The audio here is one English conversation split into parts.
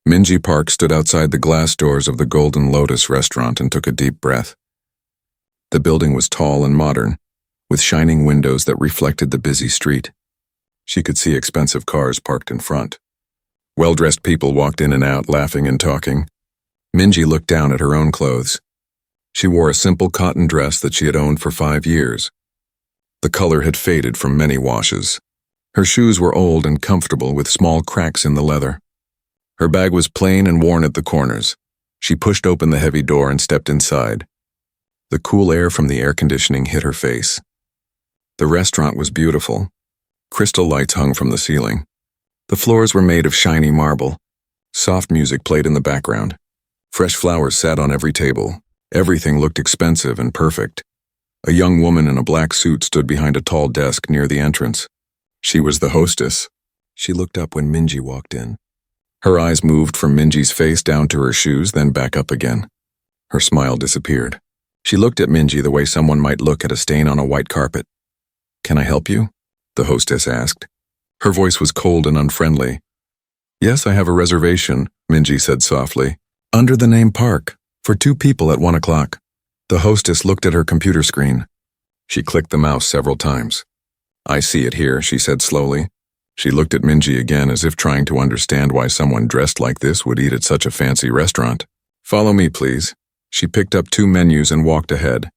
Minji Park stood outside the glass doors of the Golden Lotus restaurant and took a deep breath. The building was tall and modern, with shining windows that reflected the busy street. She could see expensive cars parked in front. Well-dressed people walked in and out, laughing and talking. Minji looked down at her own clothes. She wore a simple cotton dress that she had owned for 5 years. The color had faded from many washes. Her shoes were old and comfortable with small cracks in the leather. Her bag was plain and worn at the corners. She pushed open the heavy door and stepped inside. The cool air from the air conditioning hit her face. The restaurant was beautiful. Crystal lights hung from the ceiling. The floors were made of shiny marble. Soft music played in the background. Fresh flowers sat on every table. Everything looked expensive and perfect. A young woman in a black suit stood behind a tall desk near the entrance. She was the hostess. She looked up when Minji walked in. Her eyes moved from Minji's face down to her shoes, then back up again. Her smile disappeared. She looked at Minji the way someone might look at a stain on a white carpet. "Can I help you?" the hostess asked. Her voice was cold and unfriendly. "Yes, I have a reservation," Minji said softly. "Under the name Park, for 2 people at 1 o'clock. The hostess looked at her computer screen. She clicked the mouse several times. "I see it here," she said slowly. She looked at Minji again as if trying to understand why someone dressed like this would eat at such a fancy restaurant. "Follow me, please." She picked up 2 menus and walked ahead.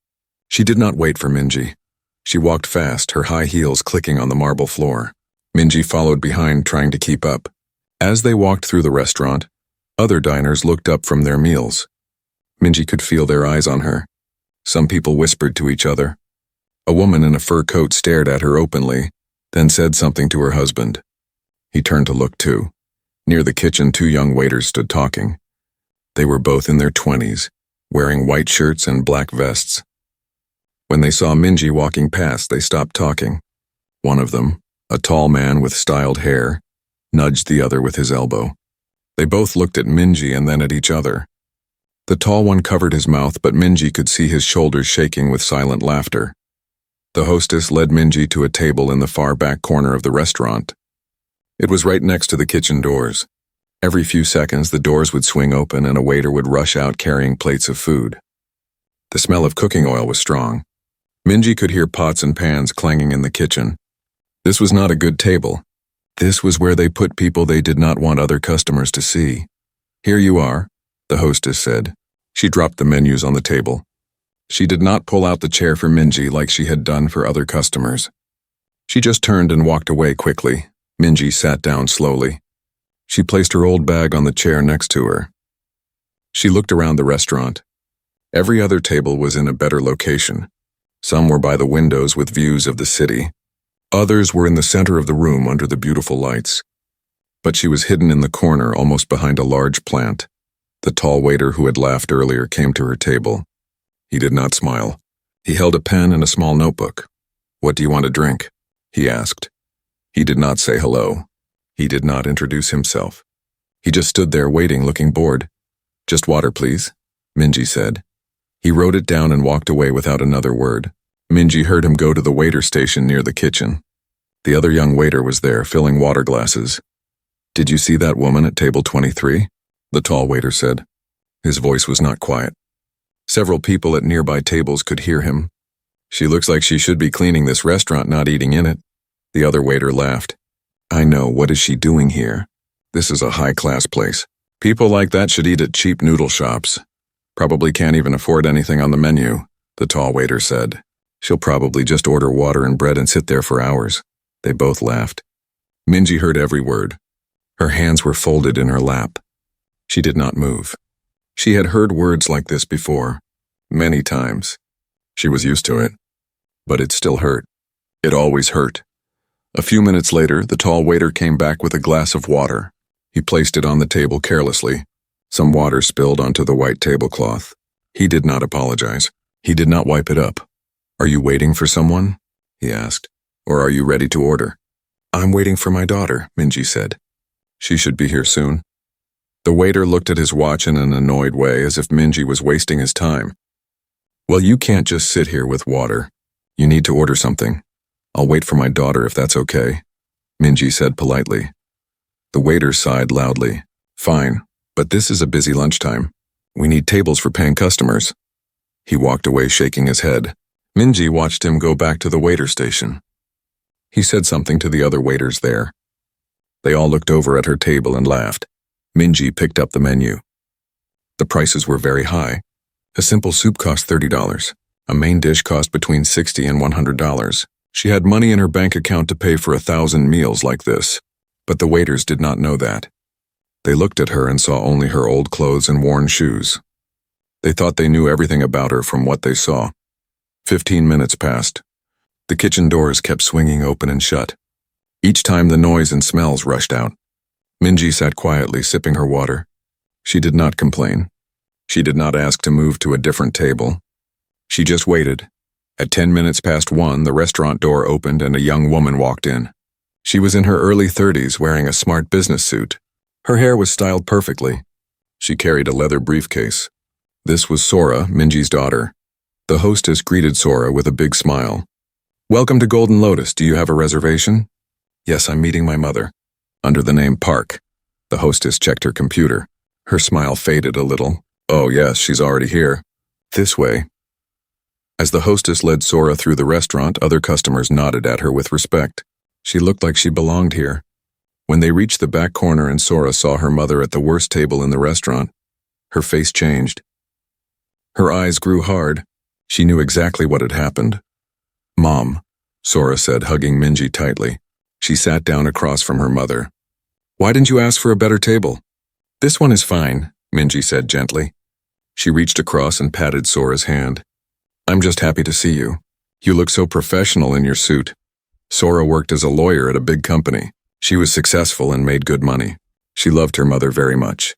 She did not wait for Minji. She walked fast, her high heels clicking on the marble floor. Minji followed behind, trying to keep up. As they walked through the restaurant, other diners looked up from their meals. Minji could feel their eyes on her. Some people whispered to each other. A woman in a fur coat stared at her openly, then said something to her husband. He turned to look too. Near the kitchen, 2 young waiters stood talking. They were both in their 20s, wearing white shirts and black vests. When they saw Minji walking past, they stopped talking. One of them, a tall man with styled hair, nudged the other with his elbow. They both looked at Minji and then at each other. The tall one covered his mouth, but Minji could see his shoulders shaking with silent laughter. The hostess led Minji to a table in the far back corner of the restaurant. It was right next to the kitchen doors. Every few seconds, the doors would swing open and a waiter would rush out carrying plates of food. The smell of cooking oil was strong. Minji could hear pots and pans clanging in the kitchen. This was not a good table. This was where they put people they did not want other customers to see. "Here you are," the hostess said. She dropped the menus on the table. She did not pull out the chair for Minji like she had done for other customers. She just turned and walked away quickly. Minji sat down slowly. She placed her old bag on the chair next to her. She looked around the restaurant. Every other table was in a better location. Some were by the windows with views of the city. Others were in the center of the room under the beautiful lights. But she was hidden in the corner, almost behind a large plant. The tall waiter who had laughed earlier came to her table. He did not smile. He held a pen and a small notebook. "What do you want to drink?" he asked. He did not say hello. He did not introduce himself. He just stood there waiting, looking bored. "Just water, please," Minji said. He wrote it down and walked away without another word. Minji heard him go to the waiter station near the kitchen. The other young waiter was there, filling water glasses. "Did you see that woman at table 23? The tall waiter said. His voice was not quiet. Several people at nearby tables could hear him. "She looks like she should be cleaning this restaurant, not eating in it." The other waiter laughed. "I know, what is she doing here? This is a high-class place. People like that should eat at cheap noodle shops. Probably can't even afford anything on the menu," the tall waiter said. "She'll probably just order water and bread and sit there for hours." They both laughed. Minji heard every word. Her hands were folded in her lap. She did not move. She had heard words like this before, many times. She was used to it. But it still hurt. It always hurt. A few minutes later, the tall waiter came back with a glass of water. He placed it on the table carelessly. Some water spilled onto the white tablecloth. He did not apologize. He did not wipe it up. "Are you waiting for someone?" he asked. "Or are you ready to order?" "I'm waiting for my daughter," Minji said. "She should be here soon." The waiter looked at his watch in an annoyed way, as if Minji was wasting his time. "Well, you can't just sit here with water. You need to order something. I'll wait for my daughter if that's okay," Minji said politely. The waiter sighed loudly. "Fine, But this is a busy lunchtime. We need tables for paying customers. He walked away shaking his head. Minji watched him go back to the waiter station. He said something to the other waiters there. They all looked over at her table and laughed. Minji picked up the menu. The prices were very high. A simple soup cost $30. A main dish cost between $60 and $100. She had money in her bank account to pay for 1,000 meals like this. But the waiters did not know that. They looked at her and saw only her old clothes and worn shoes. They thought they knew everything about her from what they saw. 15 minutes passed. The kitchen doors kept swinging open and shut. Each time the noise and smells rushed out. Minji sat quietly sipping her water. She did not complain. She did not ask to move to a different table. She just waited. At 10 minutes past 1, the restaurant door opened and a young woman walked in. She was in her early 30s wearing a smart business suit. Her hair was styled perfectly. She carried a leather briefcase. This was Sora, Minji's daughter. The hostess greeted Sora with a big smile. "Welcome to Golden Lotus. Do you have a reservation?" "Yes, I'm meeting my mother." Under the name Park. The hostess checked her computer. Her smile faded a little. "Oh yes, she's already here. This way." As the hostess led Sora through the restaurant, other customers nodded at her with respect. She looked like she belonged here. When they reached the back corner and Sora saw her mother at the worst table in the restaurant, her face changed. Her eyes grew hard. She knew exactly what had happened. "Mom," Sora said, hugging Minji tightly. She sat down across from her mother. "Why didn't you ask for a better table?" "This one is fine," Minji said gently. She reached across and patted Sora's hand. "I'm just happy to see you. You look so professional in your suit." Sora worked as a lawyer at a big company. She was successful and made good money. She loved her mother very much.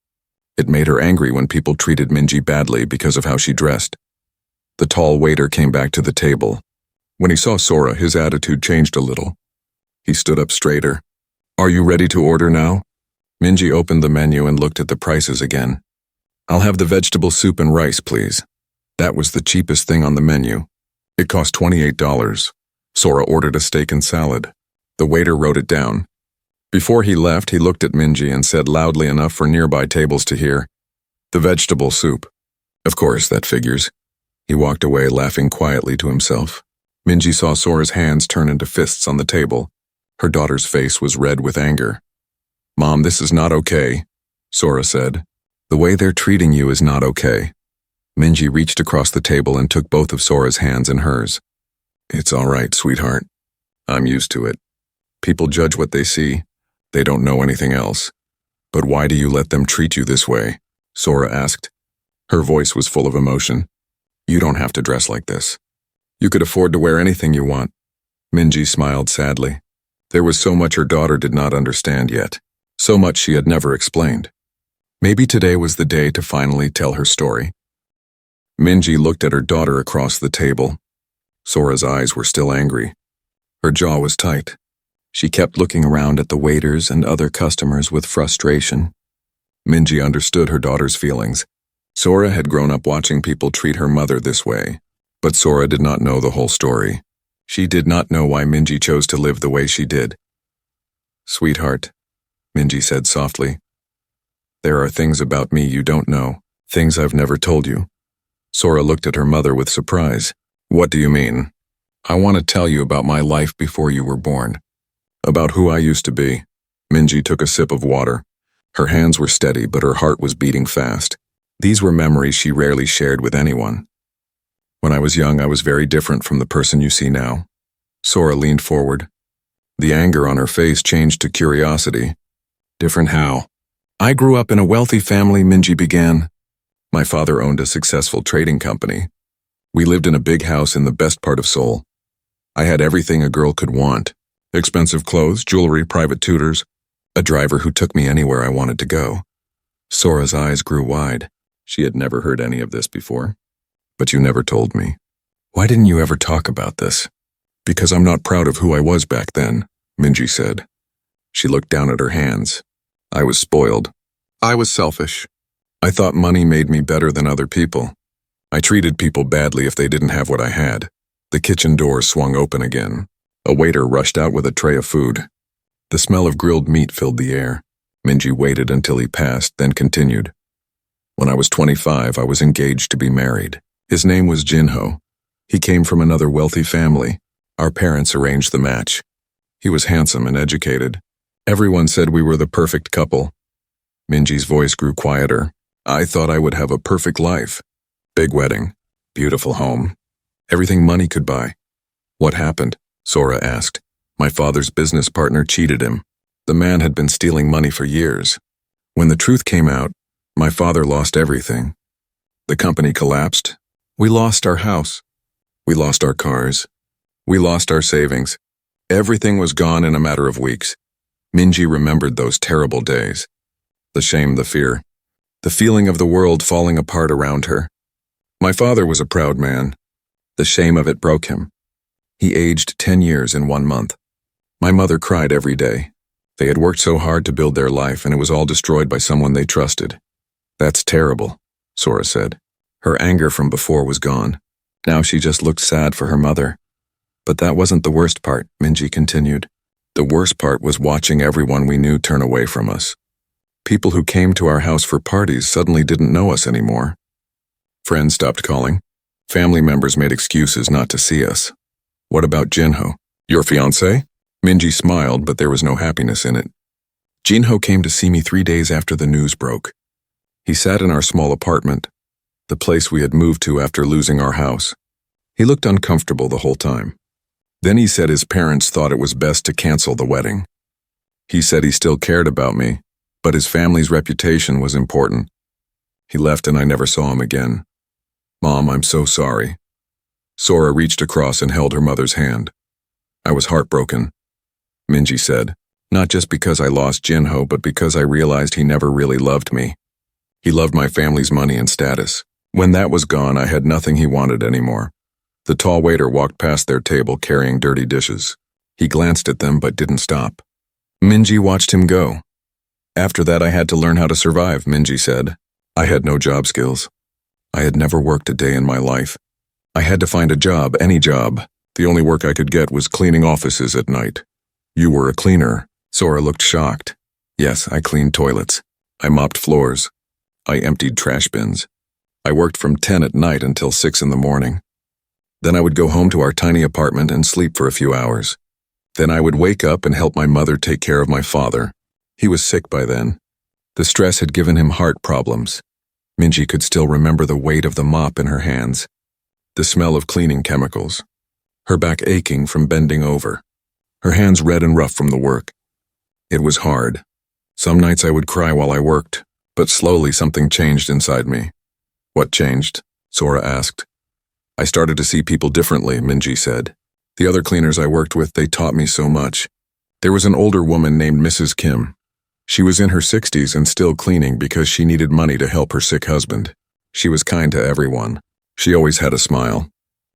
It made her angry when people treated Minji badly because of how she dressed. The tall waiter came back to the table. When he saw Sora, his attitude changed a little. He stood up straighter. "Are you ready to order now?" Minji opened the menu and looked at the prices again. "I'll have the vegetable soup and rice, please." That was the cheapest thing on the menu. It cost $28. Sora ordered a steak and salad. The waiter wrote it down. Before he left, he looked at Minji and said loudly enough for nearby tables to hear, "The vegetable soup." "Of course, that figures." He walked away, laughing quietly to himself. Minji saw Sora's hands turn into fists on the table. Her daughter's face was red with anger. "Mom, this is not okay," Sora said. "The way they're treating you is not okay." Minji reached across the table and took both of Sora's hands in hers. "It's all right, sweetheart. I'm used to it. People judge what they see. They don't know anything else. But why do you let them treat you this way?" Sora asked. Her voice was full of emotion. "You don't have to dress like this. You could afford to wear anything you want." Minji smiled sadly. There was so much her daughter did not understand yet. So much she had never explained. Maybe today was the day to finally tell her story. Minji looked at her daughter across the table. Sora's eyes were still angry. Her jaw was tight. She kept looking around at the waiters and other customers with frustration. Minji understood her daughter's feelings. Sora had grown up watching people treat her mother this way, but Sora did not know the whole story. She did not know why Minji chose to live the way she did. "Sweetheart," Minji said softly, "there are things about me you don't know, things I've never told you." Sora looked at her mother with surprise. "What do you mean?" "I want to tell you about my life before you were born. About who I used to be." Minji took a sip of water. Her hands were steady, but her heart was beating fast. These were memories she rarely shared with anyone. "When I was young, I was very different from the person you see now." Sora leaned forward. The anger on her face changed to curiosity. "Different how?" "I grew up in a wealthy family," Minji began. "My father owned a successful trading company. We lived in a big house in the best part of Seoul. I had everything a girl could want. Expensive clothes, jewelry, private tutors, a driver who took me anywhere I wanted to go." Sora's eyes grew wide. She had never heard any of this before. "But you never told me. Why didn't you ever talk about this?" "Because I'm not proud of who I was back then," Minji said. She looked down at her hands. "I was spoiled. I was selfish. I thought money made me better than other people. I treated people badly if they didn't have what I had." The kitchen door swung open again. A waiter rushed out with a tray of food. The smell of grilled meat filled the air. Minji waited until he passed, then continued. When I was 25, I was engaged to be married. His name was Jinho. He came from another wealthy family. Our parents arranged the match. He was handsome and educated. Everyone said we were the perfect couple. Minji's voice grew quieter. I thought I would have a perfect life. Big wedding. Beautiful home. Everything money could buy. What happened? Sora asked. My father's business partner cheated him. The man had been stealing money for years. When the truth came out, my father lost everything. The company collapsed. We lost our house. We lost our cars. We lost our savings. Everything was gone in a matter of weeks. Minji remembered those terrible days. The shame, the fear. The feeling of the world falling apart around her. My father was a proud man. The shame of it broke him. He aged 10 years in 1 month. My mother cried every day. They had worked so hard to build their life, and it was all destroyed by someone they trusted. That's terrible, Sora said. Her anger from before was gone. Now she just looked sad for her mother. But that wasn't the worst part, Minji continued. The worst part was watching everyone we knew turn away from us. People who came to our house for parties suddenly didn't know us anymore. Friends stopped calling. Family members made excuses not to see us. What about Jinho? Your fiancé? Minji smiled, but there was no happiness in it. Jinho came to see me 3 days after the news broke. He sat in our small apartment, the place we had moved to after losing our house. He looked uncomfortable the whole time. Then he said his parents thought it was best to cancel the wedding. He said he still cared about me, but his family's reputation was important. He left and I never saw him again. Mom, I'm so sorry. Sora reached across and held her mother's hand. I was heartbroken. Minji said, not just because I lost Jinho, but because I realized he never really loved me. He loved my family's money and status. When that was gone, I had nothing he wanted anymore. The tall waiter walked past their table carrying dirty dishes. He glanced at them but didn't stop. Minji watched him go. After that, I had to learn how to survive, Minji said. I had no job skills. I had never worked a day in my life. I had to find a job, any job. The only work I could get was cleaning offices at night. You were a cleaner. Sora looked shocked. Yes, I cleaned toilets. I mopped floors. I emptied trash bins. I worked from 10 at night until 6 in the morning. Then I would go home to our tiny apartment and sleep for a few hours. Then I would wake up and help my mother take care of my father. He was sick by then. The stress had given him heart problems. Minji could still remember the weight of the mop in her hands, the smell of cleaning chemicals, her back aching from bending over, her hands red and rough from the work. It was hard. Some nights I would cry while I worked, but slowly something changed inside me. What changed? Sora asked. I started to see people differently, Minji said. The other cleaners I worked with, they taught me so much. There was an older woman named Mrs. Kim. She was in her 60s and still cleaning because she needed money to help her sick husband. She was kind to everyone. She always had a smile.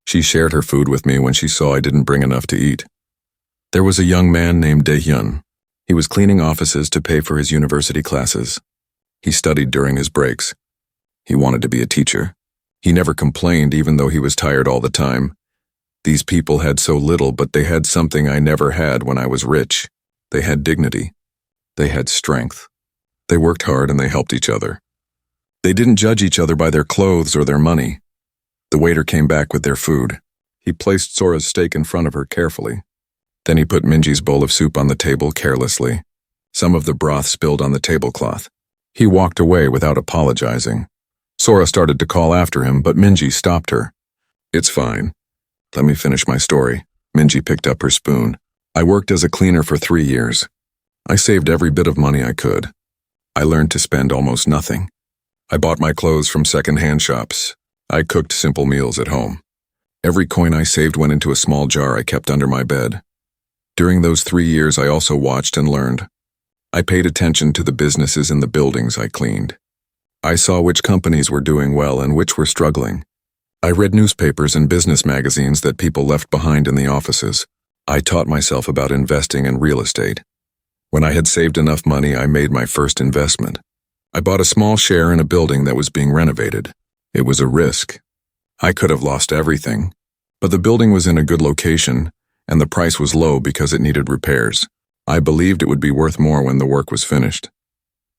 She shared her food with me when she saw I didn't bring enough to eat. There was a young man named Daehyun. He was cleaning offices to pay for his university classes. He studied during his breaks. He wanted to be a teacher. He never complained even though he was tired all the time. These people had so little, but they had something I never had when I was rich. They had dignity. They had strength. They worked hard and they helped each other. They didn't judge each other by their clothes or their money. The waiter came back with their food. He placed Sora's steak in front of her carefully. Then he put Minji's bowl of soup on the table carelessly. Some of the broth spilled on the tablecloth. He walked away without apologizing. Sora started to call after him, but Minji stopped her. It's fine. Let me finish my story. Minji picked up her spoon. I worked as a cleaner for 3 years. I saved every bit of money I could. I learned to spend almost nothing. I bought my clothes from second-hand shops. I cooked simple meals at home. Every coin I saved went into a small jar I kept under my bed. During those 3 years, I also watched and learned. I paid attention to the businesses in the buildings I cleaned. I saw which companies were doing well and which were struggling. I read newspapers and business magazines that people left behind in the offices. I taught myself about investing in real estate. When I had saved enough money, I made my first investment. I bought a small share in a building that was being renovated. It was a risk. I could have lost everything, but the building was in a good location, and the price was low because it needed repairs. I believed it would be worth more when the work was finished.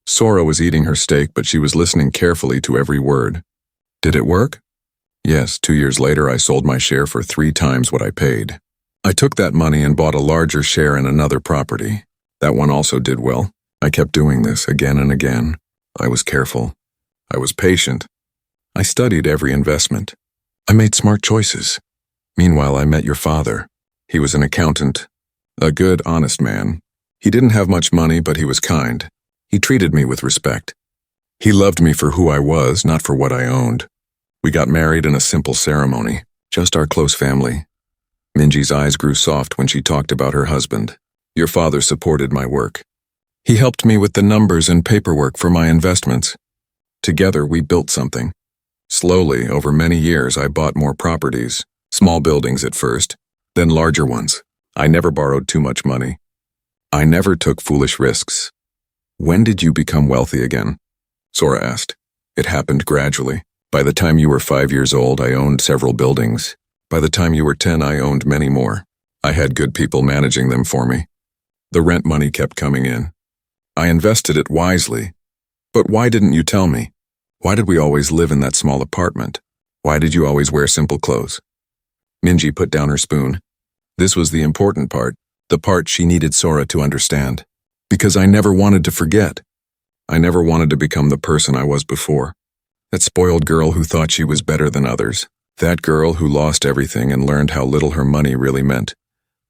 Sora was eating her steak, but she was listening carefully to every word. Did it work? Yes, 2 years later I sold my share for 3 times what I paid. I took that money and bought a larger share in another property. That one also did well. I kept doing this again and again. I was careful. I was patient. I studied every investment. I made smart choices. Meanwhile, I met your father. He was an accountant. A good, honest man. He didn't have much money, but he was kind. He treated me with respect. He loved me for who I was, not for what I owned. We got married in a simple ceremony, just our close family. Minji's eyes grew soft when she talked about her husband. Your father supported my work. He helped me with the numbers and paperwork for my investments. Together, we built something. Slowly, over many years, I bought more properties. Small buildings at first, then larger ones. I never borrowed too much money. I never took foolish risks. When did you become wealthy again? Sora asked. It happened gradually. By the time you were 5 years old, I owned several buildings. By the time you were 10, I owned many more. I had good people managing them for me. The rent money kept coming in. I invested it wisely. But why didn't you tell me? Why did we always live in that small apartment? Why did you always wear simple clothes? Minji put down her spoon. This was the important part, the part she needed Sora to understand. Because I never wanted to forget. I never wanted to become the person I was before. That spoiled girl who thought she was better than others. That girl who lost everything and learned how little her money really meant.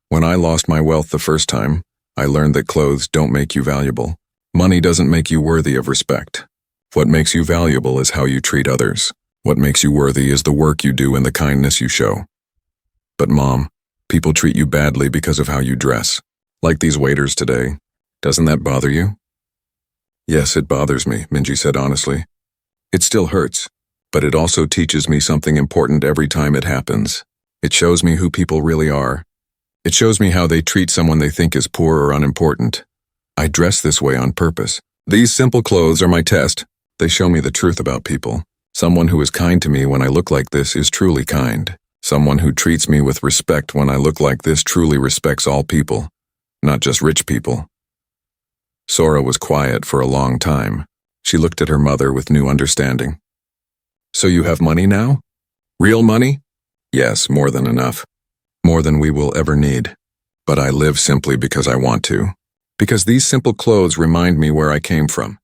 When I lost my wealth the first time, I learned that clothes don't make you valuable. Money doesn't make you worthy of respect. What makes you valuable is how you treat others. What makes you worthy is the work you do and the kindness you show. But Mom, people treat you badly because of how you dress. Like these waiters today. Doesn't that bother you? Yes, it bothers me, Minji said honestly. It still hurts, but it also teaches me something important every time it happens. It shows me who people really are. It shows me how they treat someone they think is poor or unimportant. I dress this way on purpose. These simple clothes are my test. They show me the truth about people. Someone who is kind to me when I look like this is truly kind. Someone who treats me with respect when I look like this truly respects all people, not just rich people. Sora was quiet for a long time. She looked at her mother with new understanding. So you have money now? Real money? Yes, more than enough. More than we will ever need. But I live simply because I want to. Because these simple clothes remind me where I came from.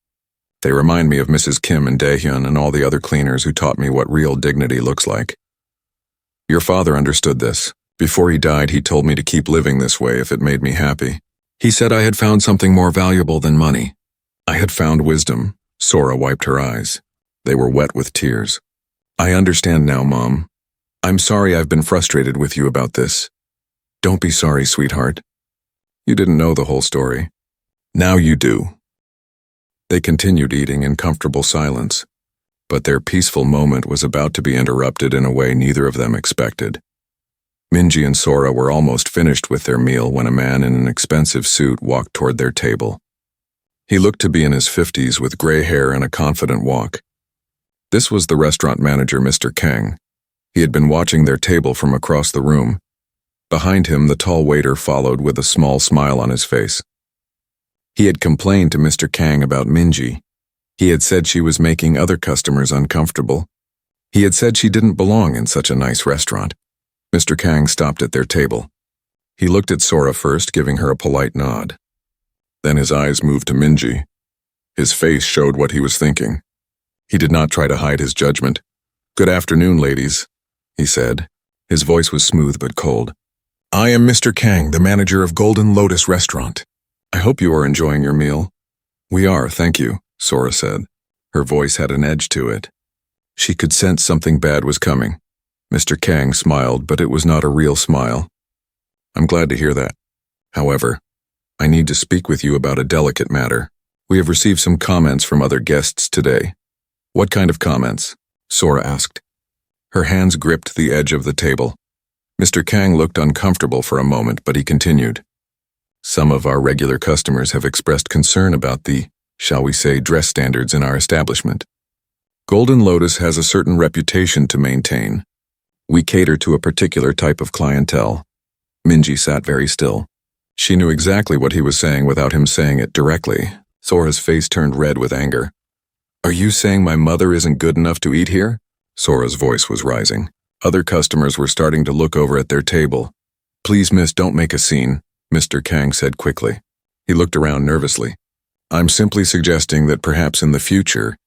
They remind me of Mrs. Kim and Daehyun and all the other cleaners who taught me what real dignity looks like. Your father understood this. Before he died, he told me to keep living this way if it made me happy. He said I had found something more valuable than money. I had found wisdom. Sora wiped her eyes. They were wet with tears. I understand now, Mom. I'm sorry I've been frustrated with you about this. Don't be sorry, sweetheart. You didn't know the whole story. Now you do. They continued eating in comfortable silence, but their peaceful moment was about to be interrupted in a way neither of them expected. Minji and Sora were almost finished with their meal when a man in an expensive suit walked toward their table. He looked to be in his 50s with gray hair and a confident walk. This was the restaurant manager, Mr. Kang. He had been watching their table from across the room. Behind him, the tall waiter followed with a small smile on his face. He had complained to Mr. Kang about Minji. He had said she was making other customers uncomfortable. He had said she didn't belong in such a nice restaurant. Mr. Kang stopped at their table. He looked at Sora first, giving her a polite nod. Then his eyes moved to Minji. His face showed what he was thinking. He did not try to hide his judgment. Good afternoon, ladies, he said. His voice was smooth but cold. I am Mr. Kang, the manager of Golden Lotus Restaurant. I hope you are enjoying your meal. We are, thank you, Sora said. Her voice had an edge to it. She could sense something bad was coming. Mr. Kang smiled, but it was not a real smile. I'm glad to hear that. However, I need to speak with you about a delicate matter. We have received some comments from other guests today. What kind of comments? Sora asked. Her hands gripped the edge of the table. Mr. Kang looked uncomfortable for a moment, but he continued. Some of our regular customers have expressed concern about the, shall we say, dress standards in our establishment. Golden Lotus has a certain reputation to maintain. We cater to a particular type of clientele. Minji sat very still. She knew exactly what he was saying without him saying it directly. Sora's face turned red with anger. Are you saying my mother isn't good enough to eat here? Sora's voice was rising. Other customers were starting to look over at their table. Please, miss, don't make a scene, Mr. Kang said quickly. He looked around nervously. I'm simply suggesting that perhaps in the future,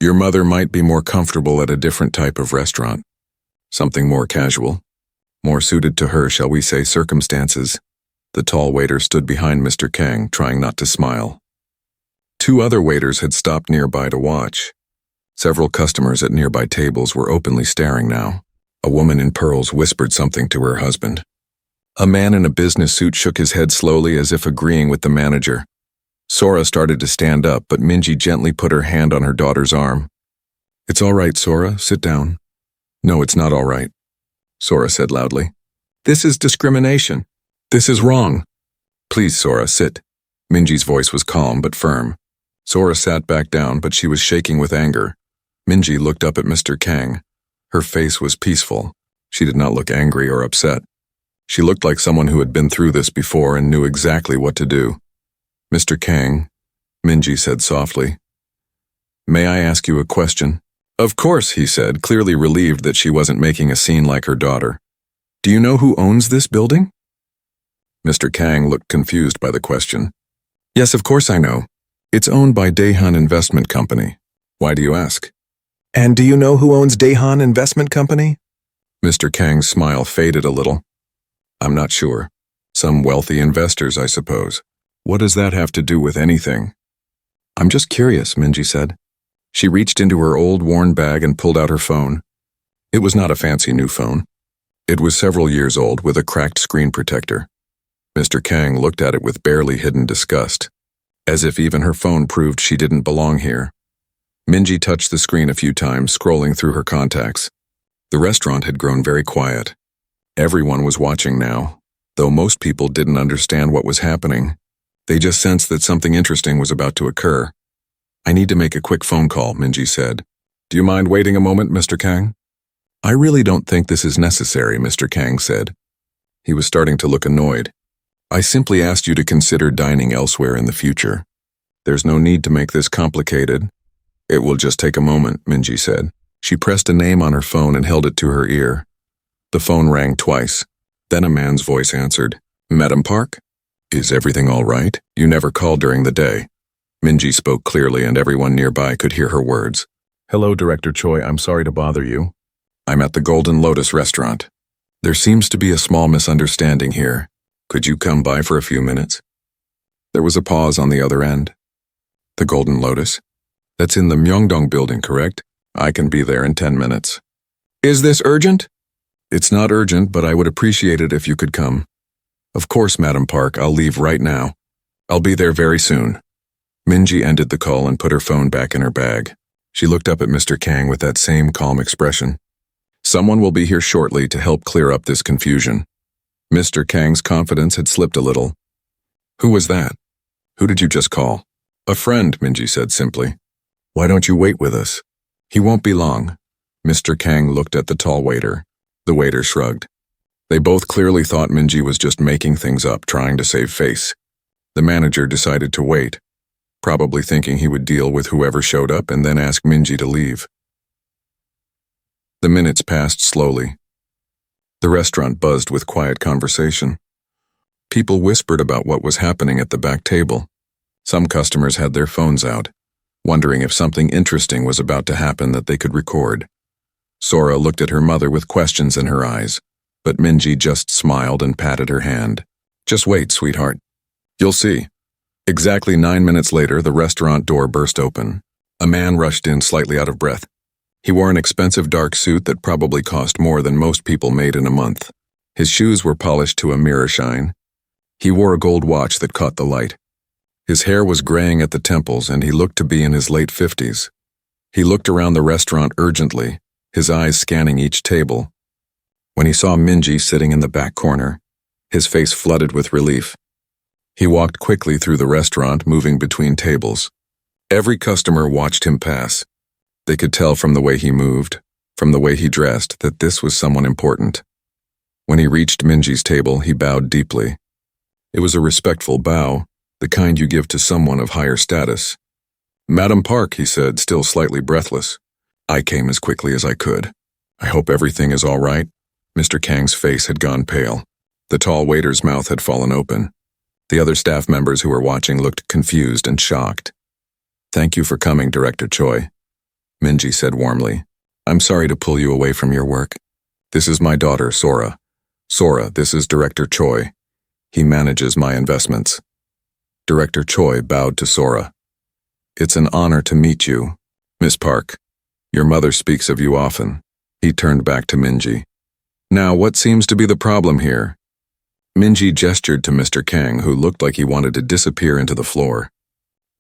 your mother might be more comfortable at a different type of restaurant. Something more casual. More suited to her, shall we say, circumstances. The tall waiter stood behind Mr. Kang, trying not to smile. 2 other waiters had stopped nearby to watch. Several customers at nearby tables were openly staring now. A woman in pearls whispered something to her husband. A man in a business suit shook his head slowly as if agreeing with the manager. Sora started to stand up, but Minji gently put her hand on her daughter's arm. It's all right, Sora, sit down. No, it's not all right, Sora said loudly. This is discrimination. This is wrong. Please, Sora, sit. Minji's voice was calm but firm. Sora sat back down, but she was shaking with anger. Minji looked up at Mr. Kang. Her face was peaceful. She did not look angry or upset. She looked like someone who had been through this before and knew exactly what to do. Mr. Kang, Minji said softly. May I ask you a question? Of course, he said, clearly relieved that she wasn't making a scene like her daughter. Do you know who owns this building? Mr. Kang looked confused by the question. Yes, of course I know. It's owned by Daehan Investment Company. Why do you ask? And do you know who owns Daehan Investment Company? Mr. Kang's smile faded a little. I'm not sure. Some wealthy investors, I suppose. What does that have to do with anything? I'm just curious, Minji said. She reached into her old worn bag and pulled out her phone. It was not a fancy new phone. It was several years old with a cracked screen protector. Mr. Kang looked at it with barely hidden disgust, as if even her phone proved she didn't belong here. Minji touched the screen a few times, scrolling through her contacts. The restaurant had grown very quiet. Everyone was watching now, though most people didn't understand what was happening. They just sensed that something interesting was about to occur. I need to make a quick phone call, Minji said. Do you mind waiting a moment, Mr. Kang? I really don't think this is necessary, Mr. Kang said. He was starting to look annoyed. I simply asked you to consider dining elsewhere in the future. There's no need to make this complicated. It will just take a moment, Minji said. She pressed a name on her phone and held it to her ear. The phone rang twice. Then a man's voice answered. Madam Park? Is everything all right? You never called during the day. Minji spoke clearly and everyone nearby could hear her words. Hello, Director Choi, I'm sorry to bother you. I'm at the Golden Lotus restaurant. There seems to be a small misunderstanding here. Could you come by for a few minutes? There was a pause on the other end. The Golden Lotus? That's in the Myeongdong building, correct? I can be there in 10 minutes. Is this urgent? It's not urgent, but I would appreciate it if you could come. Of course, Madam Park, I'll leave right now. I'll be there very soon. Minji ended the call and put her phone back in her bag. She looked up at Mr. Kang with that same calm expression. Someone will be here shortly to help clear up this confusion. Mr. Kang's confidence had slipped a little. Who was that? Who did you just call? A friend, Minji said simply. Why don't you wait with us? He won't be long. Mr. Kang looked at the tall waiter. The waiter shrugged. They both clearly thought Minji was just making things up, trying to save face. The manager decided to wait, probably thinking he would deal with whoever showed up and then ask Minji to leave. The minutes passed slowly. The restaurant buzzed with quiet conversation. People whispered about what was happening at the back table. Some customers had their phones out, wondering if something interesting was about to happen that they could record. Sora looked at her mother with questions in her eyes, but Minji just smiled and patted her hand. Just wait, sweetheart. You'll see. Exactly 9 minutes later, the restaurant door burst open. A man rushed in slightly out of breath. He wore an expensive dark suit that probably cost more than most people made in a month. His shoes were polished to a mirror shine. He wore a gold watch that caught the light. His hair was graying at the temples and he looked to be in his late 50s. He looked around the restaurant urgently, his eyes scanning each table. When he saw Minji sitting in the back corner, his face flooded with relief. He walked quickly through the restaurant, moving between tables. Every customer watched him pass. They could tell from the way he moved, from the way he dressed, that this was someone important. When he reached Minji's table, he bowed deeply. It was a respectful bow, the kind you give to someone of higher status. "Madam Park," he said, still slightly breathless. I came as quickly as I could. "I hope everything is all right." Mr. Kang's face had gone pale. The tall waiter's mouth had fallen open. The other staff members who were watching looked confused and shocked. "Thank you for coming, Director Choi," Minji said warmly. "I'm sorry to pull you away from your work. This is my daughter, Sora. Sora, this is Director Choi. He manages my investments." Director Choi bowed to Sora. "It's an honor to meet you, Miss Park. Your mother speaks of you often." He turned back to Minji. "Now, what seems to be the problem here?" Minji gestured to Mr. Kang, who looked like he wanted to disappear into the floor.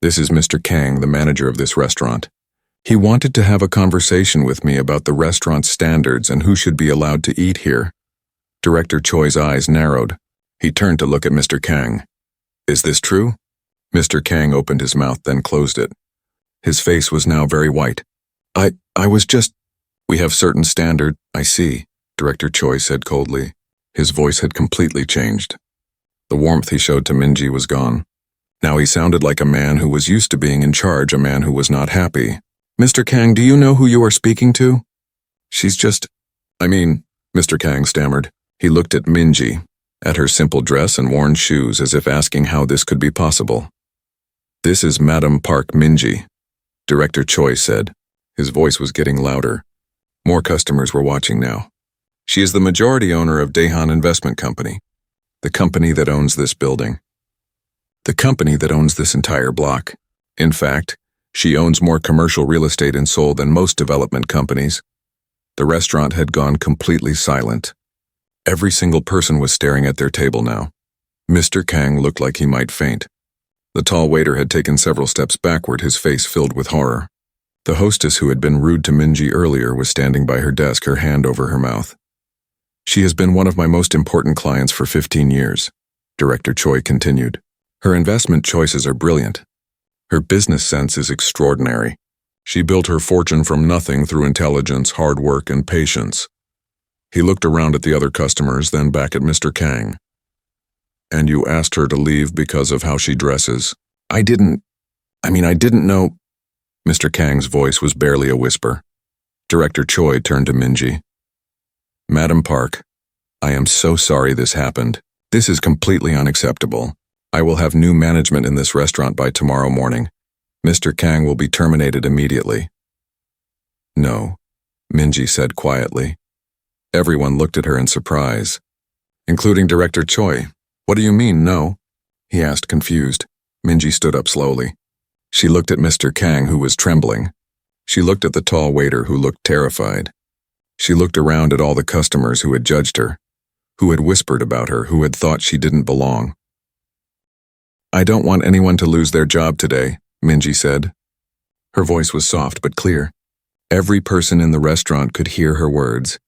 "This is Mr. Kang, the manager of this restaurant. He wanted to have a conversation with me about the restaurant's standards and who should be allowed to eat here." Director Choi's eyes narrowed. He turned to look at Mr. Kang. "Is this true?" Mr. Kang opened his mouth, then closed it. His face was now very white. I was just... "We have certain standard, I see," Director Choi said coldly. His voice had completely changed. The warmth he showed to Minji was gone. Now he sounded like a man who was used to being in charge, a man who was not happy. "Mr. Kang, do you know who you are speaking to?" "She's just... Mr. Kang stammered. He looked at Minji, at her simple dress and worn shoes, as if asking how this could be possible. "This is Madam Park Minji," Director Choi said. His voice was getting louder. More customers were watching now. "She is the majority owner of Daehan Investment Company, the company that owns this building. The company that owns this entire block. In fact, she owns more commercial real estate in Seoul than most development companies." The restaurant had gone completely silent. Every single person was staring at their table now. Mr. Kang looked like he might faint. The tall waiter had taken several steps backward, his face filled with horror. The hostess who had been rude to Minji earlier was standing by her desk, her hand over her mouth. "She has been one of my most important clients for 15 years, Director Choi continued. "Her investment choices are brilliant. Her business sense is extraordinary. She built her fortune from nothing through intelligence, hard work, and patience." He looked around at the other customers, then back at Mr. Kang. "And you asked her to leave because of how she dresses?" I didn't know." Mr. Kang's voice was barely a whisper. Director Choi turned to Minji. "Madam Park, I am so sorry this happened. This is completely unacceptable. I will have new management in this restaurant by tomorrow morning. Mr. Kang will be terminated immediately." "No," Minji said quietly. Everyone looked at her in surprise, including Director Choi. "What do you mean, no?" he asked, confused. Minji stood up slowly. She looked at Mr. Kang, who was trembling. She looked at the tall waiter, who looked terrified. She looked around at all the customers who had judged her, who had whispered about her, who had thought she didn't belong. "I don't want anyone to lose their job today," Minji said. Her voice was soft but clear. Every person in the restaurant could hear her words.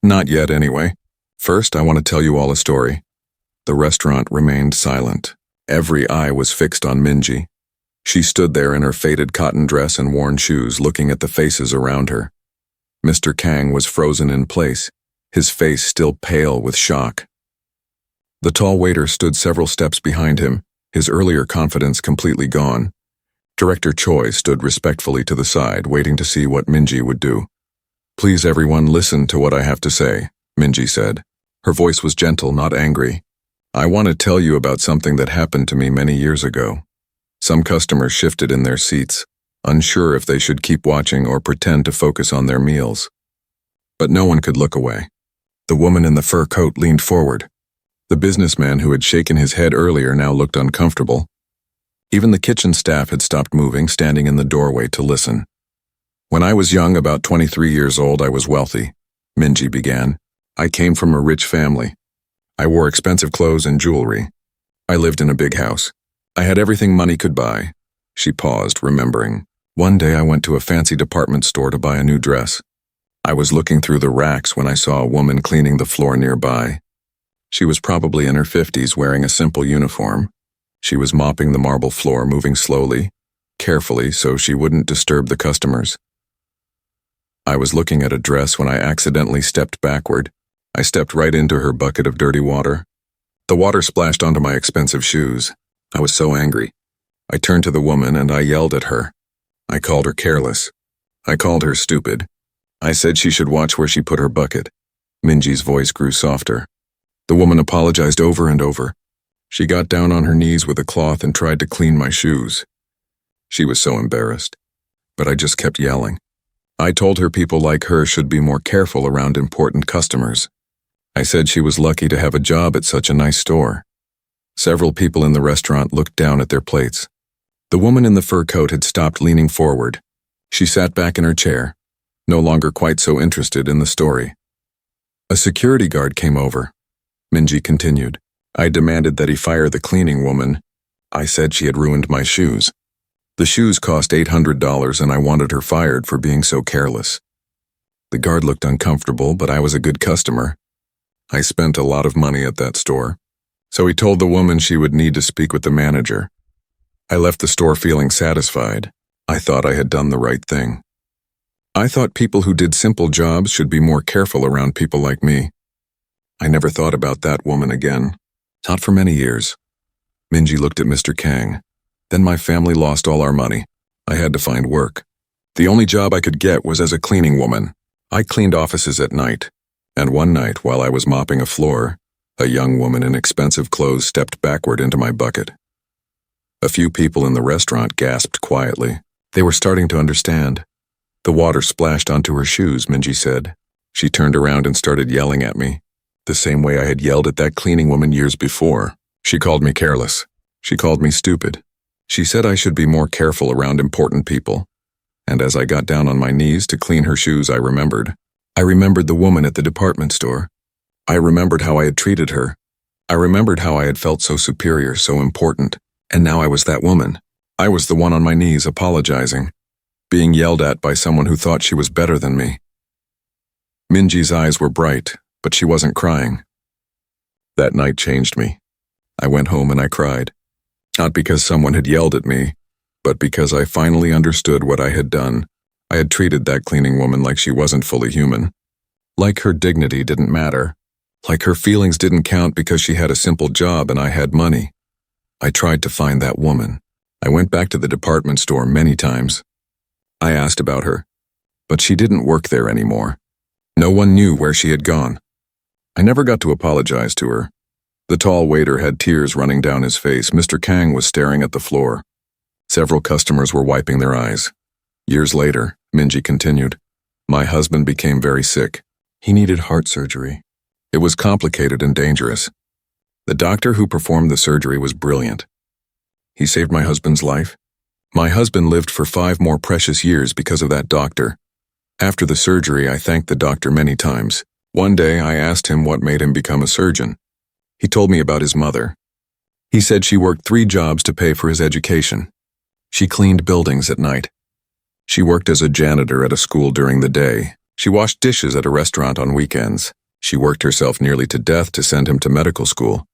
"Not yet, anyway. First, I want to tell you all a story." The restaurant remained silent. Every eye was fixed on Minji. She stood there in her faded cotton dress and worn shoes, looking at the faces around her. Mr. Kang was frozen in place, his face still pale with shock. The tall waiter stood several steps behind him, his earlier confidence completely gone. Director Choi stood respectfully to the side, waiting to see what Minji would do. "Please, everyone, listen to what I have to say," Minji said. Her voice was gentle, not angry. "I want to tell you about something that happened to me many years ago." Some customers shifted in their seats, unsure if they should keep watching or pretend to focus on their meals. But no one could look away. The woman in the fur coat leaned forward. The businessman who had shaken his head earlier now looked uncomfortable. Even the kitchen staff had stopped moving, standing in the doorway to listen. "When I was young, about 23 years old, I was wealthy," Minji began. "I came from a rich family. I wore expensive clothes and jewelry. I lived in a big house. I had everything money could buy." She paused, remembering. "One day I went to a fancy department store to buy a new dress. I was looking through the racks when I saw a woman cleaning the floor nearby. She was probably in her 50s, wearing a simple uniform. She was mopping the marble floor, moving slowly, carefully, so she wouldn't disturb the customers. I was looking at a dress when I accidentally stepped backward. I stepped right into her bucket of dirty water. The water splashed onto my expensive shoes. I was so angry. I turned to the woman and I yelled at her. I called her careless. I called her stupid. I said she should watch where she put her bucket. Minji's voice grew softer. The woman apologized over and over. She got down on her knees with a cloth and tried to clean my shoes. She was so embarrassed, but I just kept yelling. I told her people like her should be more careful around important customers. I said she was lucky to have a job at such a nice store. Several people in the restaurant looked down at their plates. The woman in the fur coat had stopped leaning forward. She sat back in her chair, no longer quite so interested in the story. A security guard came over. Minji continued. I demanded that he fire the cleaning woman. I said she had ruined my shoes. The shoes cost $800 and I wanted her fired for being so careless. The guard looked uncomfortable, but I was a good customer. I spent a lot of money at that store. So he told the woman she would need to speak with the manager. I left the store feeling satisfied. I thought I had done the right thing. I thought people who did simple jobs should be more careful around people like me. I never thought about that woman again. Not for many years. Minji looked at Mr. Kang. Then my family lost all our money. I had to find work. The only job I could get was as a cleaning woman. I cleaned offices at night. And one night, while I was mopping a floor, a young woman in expensive clothes stepped backward into my bucket. A few people in the restaurant gasped quietly. They were starting to understand. The water splashed onto her shoes, Minji said. She turned around and started yelling at me, the same way I had yelled at that cleaning woman years before. She called me careless. She called me stupid. She said I should be more careful around important people. And as I got down on my knees to clean her shoes, I remembered. I remembered the woman at the department store. I remembered how I had treated her. I remembered how I had felt so superior, so important. And now I was that woman. I was the one on my knees apologizing, being yelled at by someone who thought she was better than me. Minji's eyes were bright, but she wasn't crying. That night changed me. I went home and I cried. Not because someone had yelled at me, but because I finally understood what I had done. I had treated that cleaning woman like she wasn't fully human. Like her dignity didn't matter. Like her feelings didn't count because she had a simple job and I had money. I tried to find that woman. I went back to the department store many times. I asked about her, but she didn't work there anymore. No one knew where she had gone. I never got to apologize to her. The tall waiter had tears running down his face. Mr. Kang was staring at the floor. Several customers were wiping their eyes. Years later, Minji continued, my husband became very sick. He needed heart surgery. It was complicated and dangerous. The doctor who performed the surgery was brilliant. He saved my husband's life. My husband lived for 5 more precious years because of that doctor. After the surgery, I thanked the doctor many times. One day, I asked him what made him become a surgeon. He told me about his mother. He said she worked 3 jobs to pay for his education. She cleaned buildings at night. She worked as a janitor at a school during the day. She washed dishes at a restaurant on weekends. She worked herself nearly to death to send him to medical school.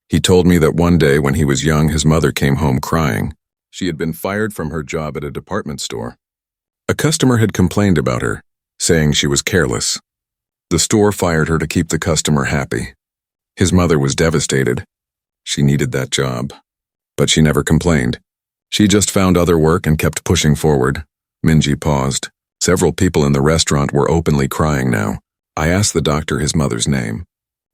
He told me that one day when he was young, his mother came home crying. She had been fired from her job at a department store. A customer had complained about her, saying she was careless. The store fired her to keep the customer happy. His mother was devastated. She needed that job. But she never complained. She just found other work and kept pushing forward. Minji paused. Several people in the restaurant were openly crying now. I asked the doctor his mother's name.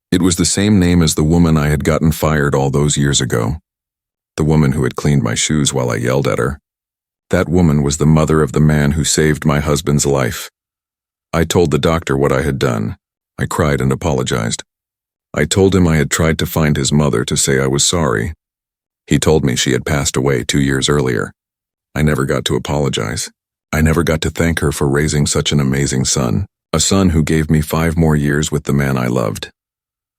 It was the same name as the woman I had gotten fired all those years ago. The woman who had cleaned my shoes while I yelled at her. That woman was the mother of the man who saved my husband's life. I told the doctor what I had done. I cried and apologized. I told him I had tried to find his mother to say I was sorry. He told me she had passed away 2 years earlier. I never got to apologize. I never got to thank her for raising such an amazing son, a son who gave me 5 more years with the man I loved.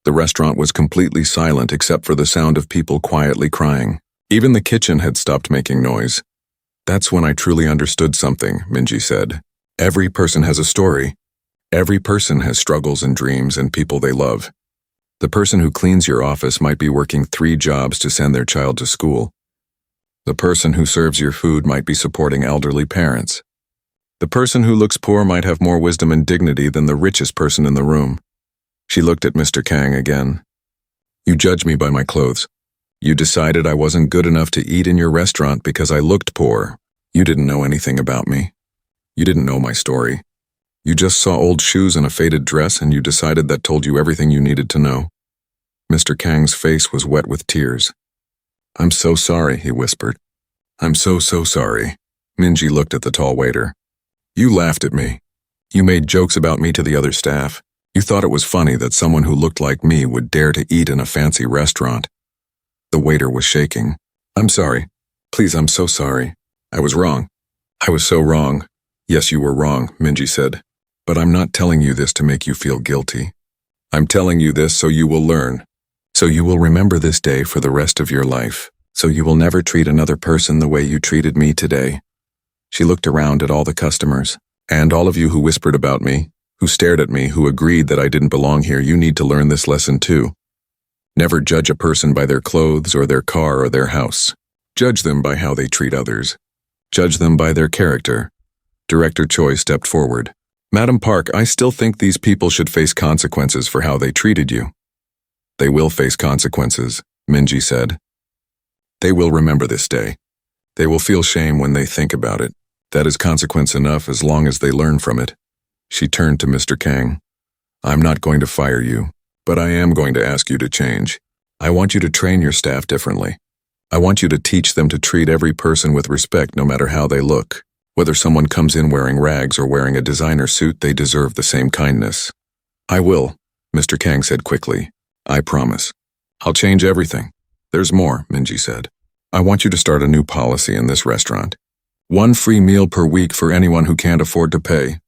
The restaurant was completely silent except for the sound of people quietly crying. Even the kitchen had stopped making noise. That's when I truly understood something, Minji said. Every person has a story. Every person has struggles and dreams and people they love. The person who cleans your office might be working 3 jobs to send their child to school. The person who serves your food might be supporting elderly parents. The person who looks poor might have more wisdom and dignity than the richest person in the room. She looked at Mr. Kang again. You judge me by my clothes. You decided I wasn't good enough to eat in your restaurant because I looked poor. You didn't know anything about me. You didn't know my story. You just saw old shoes and a faded dress and you decided that told you everything you needed to know. Mr. Kang's face was wet with tears. I'm so sorry, he whispered. I'm so sorry. Minji looked at the tall waiter. You laughed at me. You made jokes about me to the other staff. You thought it was funny that someone who looked like me would dare to eat in a fancy restaurant. The waiter was shaking. I'm sorry. Please, I'm so sorry. I was wrong. I was so wrong. Yes, you were wrong, Minji said. But I'm not telling you this to make you feel guilty. I'm telling you this so you will learn. So you will remember this day for the rest of your life. So you will never treat another person the way you treated me today. She looked around at all the customers. And all of you who whispered about me, who stared at me, who agreed that I didn't belong here, you need to learn this lesson too. Never judge a person by their clothes or their car or their house. Judge them by how they treat others. Judge them by their character. Director Choi stepped forward. Madam Park, I still think these people should face consequences for how they treated you. They will face consequences, Minji said. They will remember this day. They will feel shame when they think about it. That is consequence enough as long as they learn from it. She turned to Mr. Kang. I'm not going to fire you, but I am going to ask you to change. I want you to train your staff differently. I want you to teach them to treat every person with respect no matter how they look. Whether someone comes in wearing rags or wearing a designer suit, they deserve the same kindness. I will, Mr. Kang said quickly. I promise. I'll change everything. There's more, Minji said. I want you to start a new policy in this restaurant. 1 free meal per week for anyone who can't afford to pay.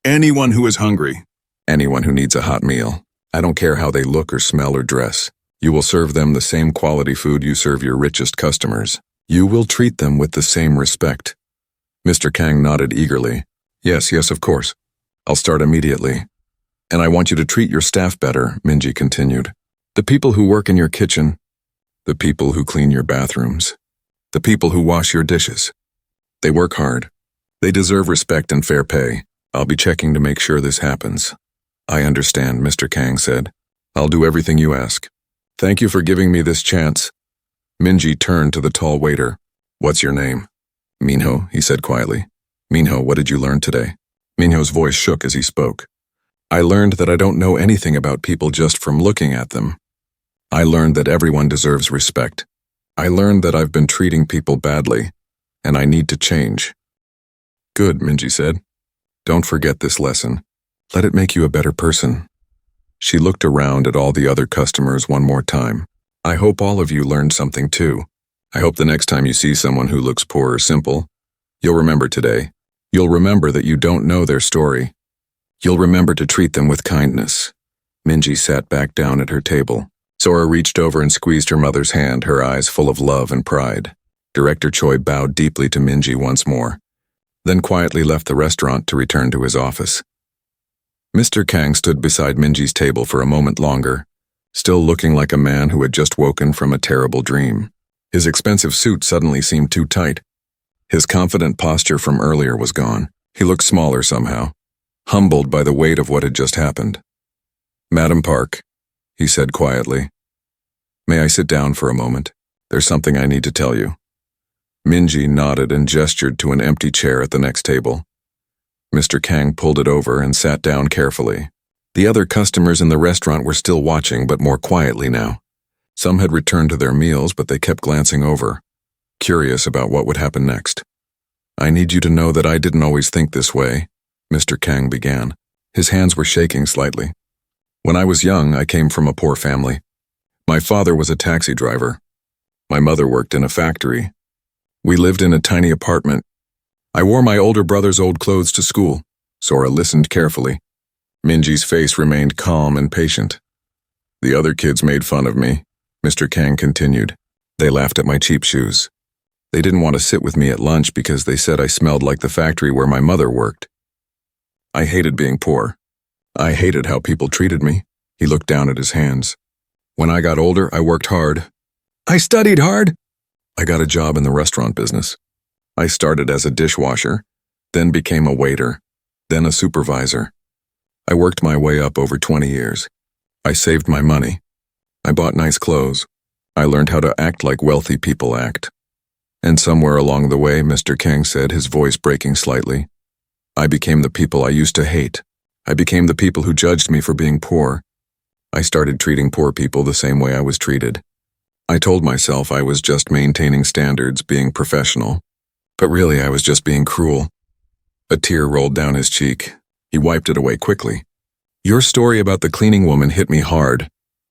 Anyone who is hungry. Anyone who needs a hot meal. I don't care how they look or smell or dress. You will serve them the same quality food you serve your richest customers. You will treat them with the same respect. Mr. Kang nodded eagerly. Yes, of course. I'll start immediately. And I want you to treat your staff better, Minji continued. The people who work in your kitchen. The people who clean your bathrooms. The people who wash your dishes. They work hard. They deserve respect and fair pay. I'll be checking to make sure this happens. I understand, Mr. Kang said. I'll do everything you ask. Thank you for giving me this chance. Minji turned to the tall waiter. What's your name? Minho, he said quietly. Minho, what did you learn today? Minho's voice shook as he spoke. I learned that I don't know anything about people just from looking at them. I learned that everyone deserves respect. I learned that I've been treating people badly, and I need to change. Good, Minji said. Don't forget this lesson. Let it make you a better person. She looked around at all the other customers one more time. I hope all of you learned something too. I hope the next time you see someone who looks poor or simple, you'll remember today. You'll remember that you don't know their story. You'll remember to treat them with kindness. Minji sat back down at her table. Sora reached over and squeezed her mother's hand, her eyes full of love and pride. Director Choi bowed deeply to Minji once more, then quietly left the restaurant to return to his office. Mr. Kang stood beside Minji's table for a moment longer, still looking like a man who had just woken from a terrible dream. His expensive suit suddenly seemed too tight. His confident posture from earlier was gone. He looked smaller somehow, humbled by the weight of what had just happened. Madam Park, he said quietly. May I sit down for a moment? There's something I need to tell you. Minji nodded and gestured to an empty chair at the next table. Mr. Kang pulled it over and sat down carefully. The other customers in the restaurant were still watching, but more quietly now. Some had returned to their meals, but they kept glancing over, curious about what would happen next. I need you to know that I didn't always think this way, Mr. Kang began. His hands were shaking slightly. When I was young, I came from a poor family. My father was a taxi driver. My mother worked in a factory. We lived in a tiny apartment. I wore my older brother's old clothes to school. Sora listened carefully. Minji's face remained calm and patient. The other kids made fun of me, Mr. Kang continued. They laughed at my cheap shoes. They didn't want to sit with me at lunch because they said I smelled like the factory where my mother worked. I hated being poor. I hated how people treated me. He looked down at his hands. When I got older, I worked hard. I studied hard. I got a job in the restaurant business. I started as a dishwasher, then became a waiter, then a supervisor. I worked my way up over 20 years. I saved my money. I bought nice clothes. I learned how to act like wealthy people act. And somewhere along the way, Mr. Kang said, his voice breaking slightly, I became the people I used to hate. I became the people who judged me for being poor. I started treating poor people the same way I was treated. I told myself I was just maintaining standards, being professional. But really, I was just being cruel. A tear rolled down his cheek. He wiped it away quickly. Your story about the cleaning woman hit me hard,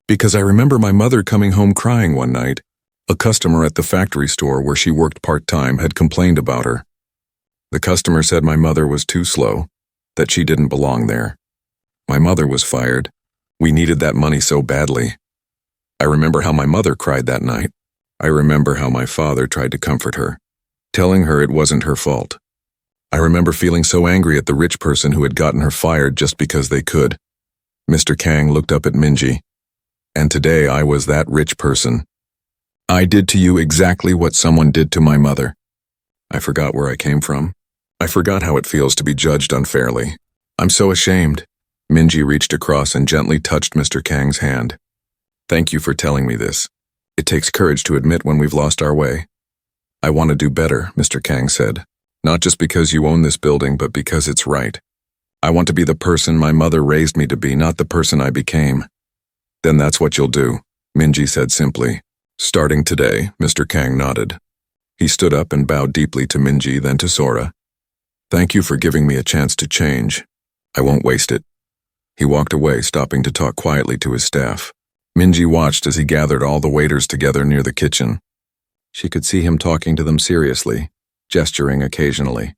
because I remember my mother coming home crying one night. A customer at the factory store where she worked part-time had complained about her. The customer said my mother was too slow, that she didn't belong there. My mother was fired. We needed that money so badly. I remember how my mother cried that night. I remember how my father tried to comfort her, telling her it wasn't her fault. I remember feeling so angry at the rich person who had gotten her fired just because they could. Mr. Kang looked up at Minji. And today I was that rich person. I did to you exactly what someone did to my mother. I forgot where I came from. I forgot how it feels to be judged unfairly. I'm so ashamed. Minji reached across and gently touched Mr. Kang's hand. Thank you for telling me this. It takes courage to admit when we've lost our way. I want to do better, Mr. Kang said. Not just because you own this building, but because it's right. I want to be the person my mother raised me to be, not the person I became. Then that's what you'll do, Minji said simply. Starting today, Mr. Kang nodded. He stood up and bowed deeply to Minji, then to Sora. Thank you for giving me a chance to change. I won't waste it. He walked away, stopping to talk quietly to his staff. Minji watched as he gathered all the waiters together near the kitchen. She could see him talking to them seriously, gesturing occasionally.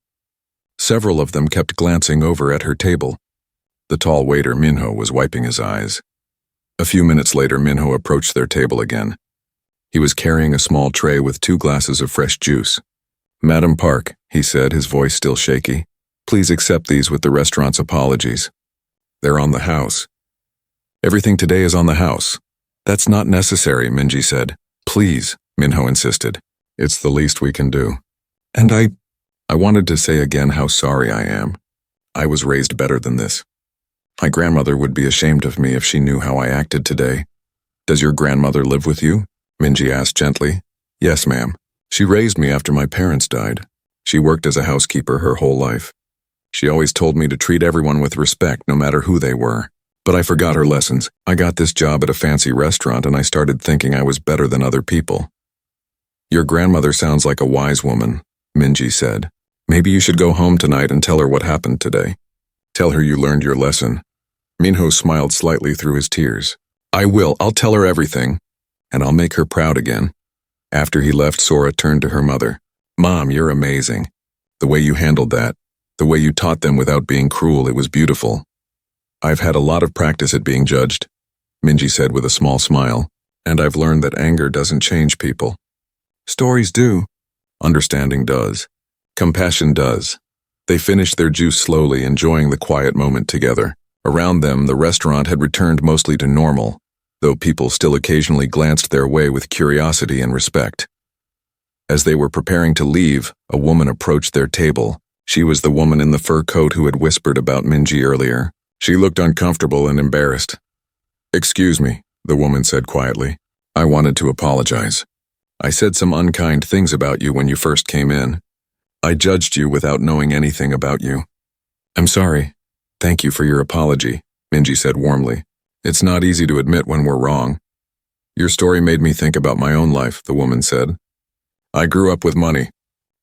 Several of them kept glancing over at her table. The tall waiter Minho was wiping his eyes. A few minutes later, Minho approached their table again. He was carrying a small tray with 2 glasses of fresh juice. Madam Park, he said, his voice still shaky, please accept these with the restaurant's apologies. They're on the house. Everything today is on the house. That's not necessary, Minji said. Please, Minho insisted. It's the least we can do. And I wanted to say again how sorry I am. I was raised better than this. My grandmother would be ashamed of me if she knew how I acted today. Does your grandmother live with you? Minji asked gently. Yes, ma'am. She raised me after my parents died. She worked as a housekeeper her whole life. She always told me to treat everyone with respect, no matter who they were. But I forgot her lessons. I got this job at a fancy restaurant and I started thinking I was better than other people. Your grandmother sounds like a wise woman, Minji said. Maybe you should go home tonight and tell her what happened today. Tell her you learned your lesson. Minho smiled slightly through his tears. I will. I'll tell her everything. And I'll make her proud again. After he left, Sora turned to her mother. Mom, you're amazing. The way you handled that, the way you taught them without being cruel, it was beautiful. I've had a lot of practice at being judged, Minji said with a small smile, and I've learned that anger doesn't change people. Stories do. Understanding does. Compassion does. They finished their juice slowly, enjoying the quiet moment together. Around them, the restaurant had returned mostly to normal, though people still occasionally glanced their way with curiosity and respect. As they were preparing to leave, a woman approached their table. She was the woman in the fur coat who had whispered about Minji earlier. She looked uncomfortable and embarrassed. Excuse me, the woman said quietly. I wanted to apologize. I said some unkind things about you when you first came in. I judged you without knowing anything about you. I'm sorry. Thank you for your apology, Minji said warmly. It's not easy to admit when we're wrong. Your story made me think about my own life, the woman said. I grew up with money.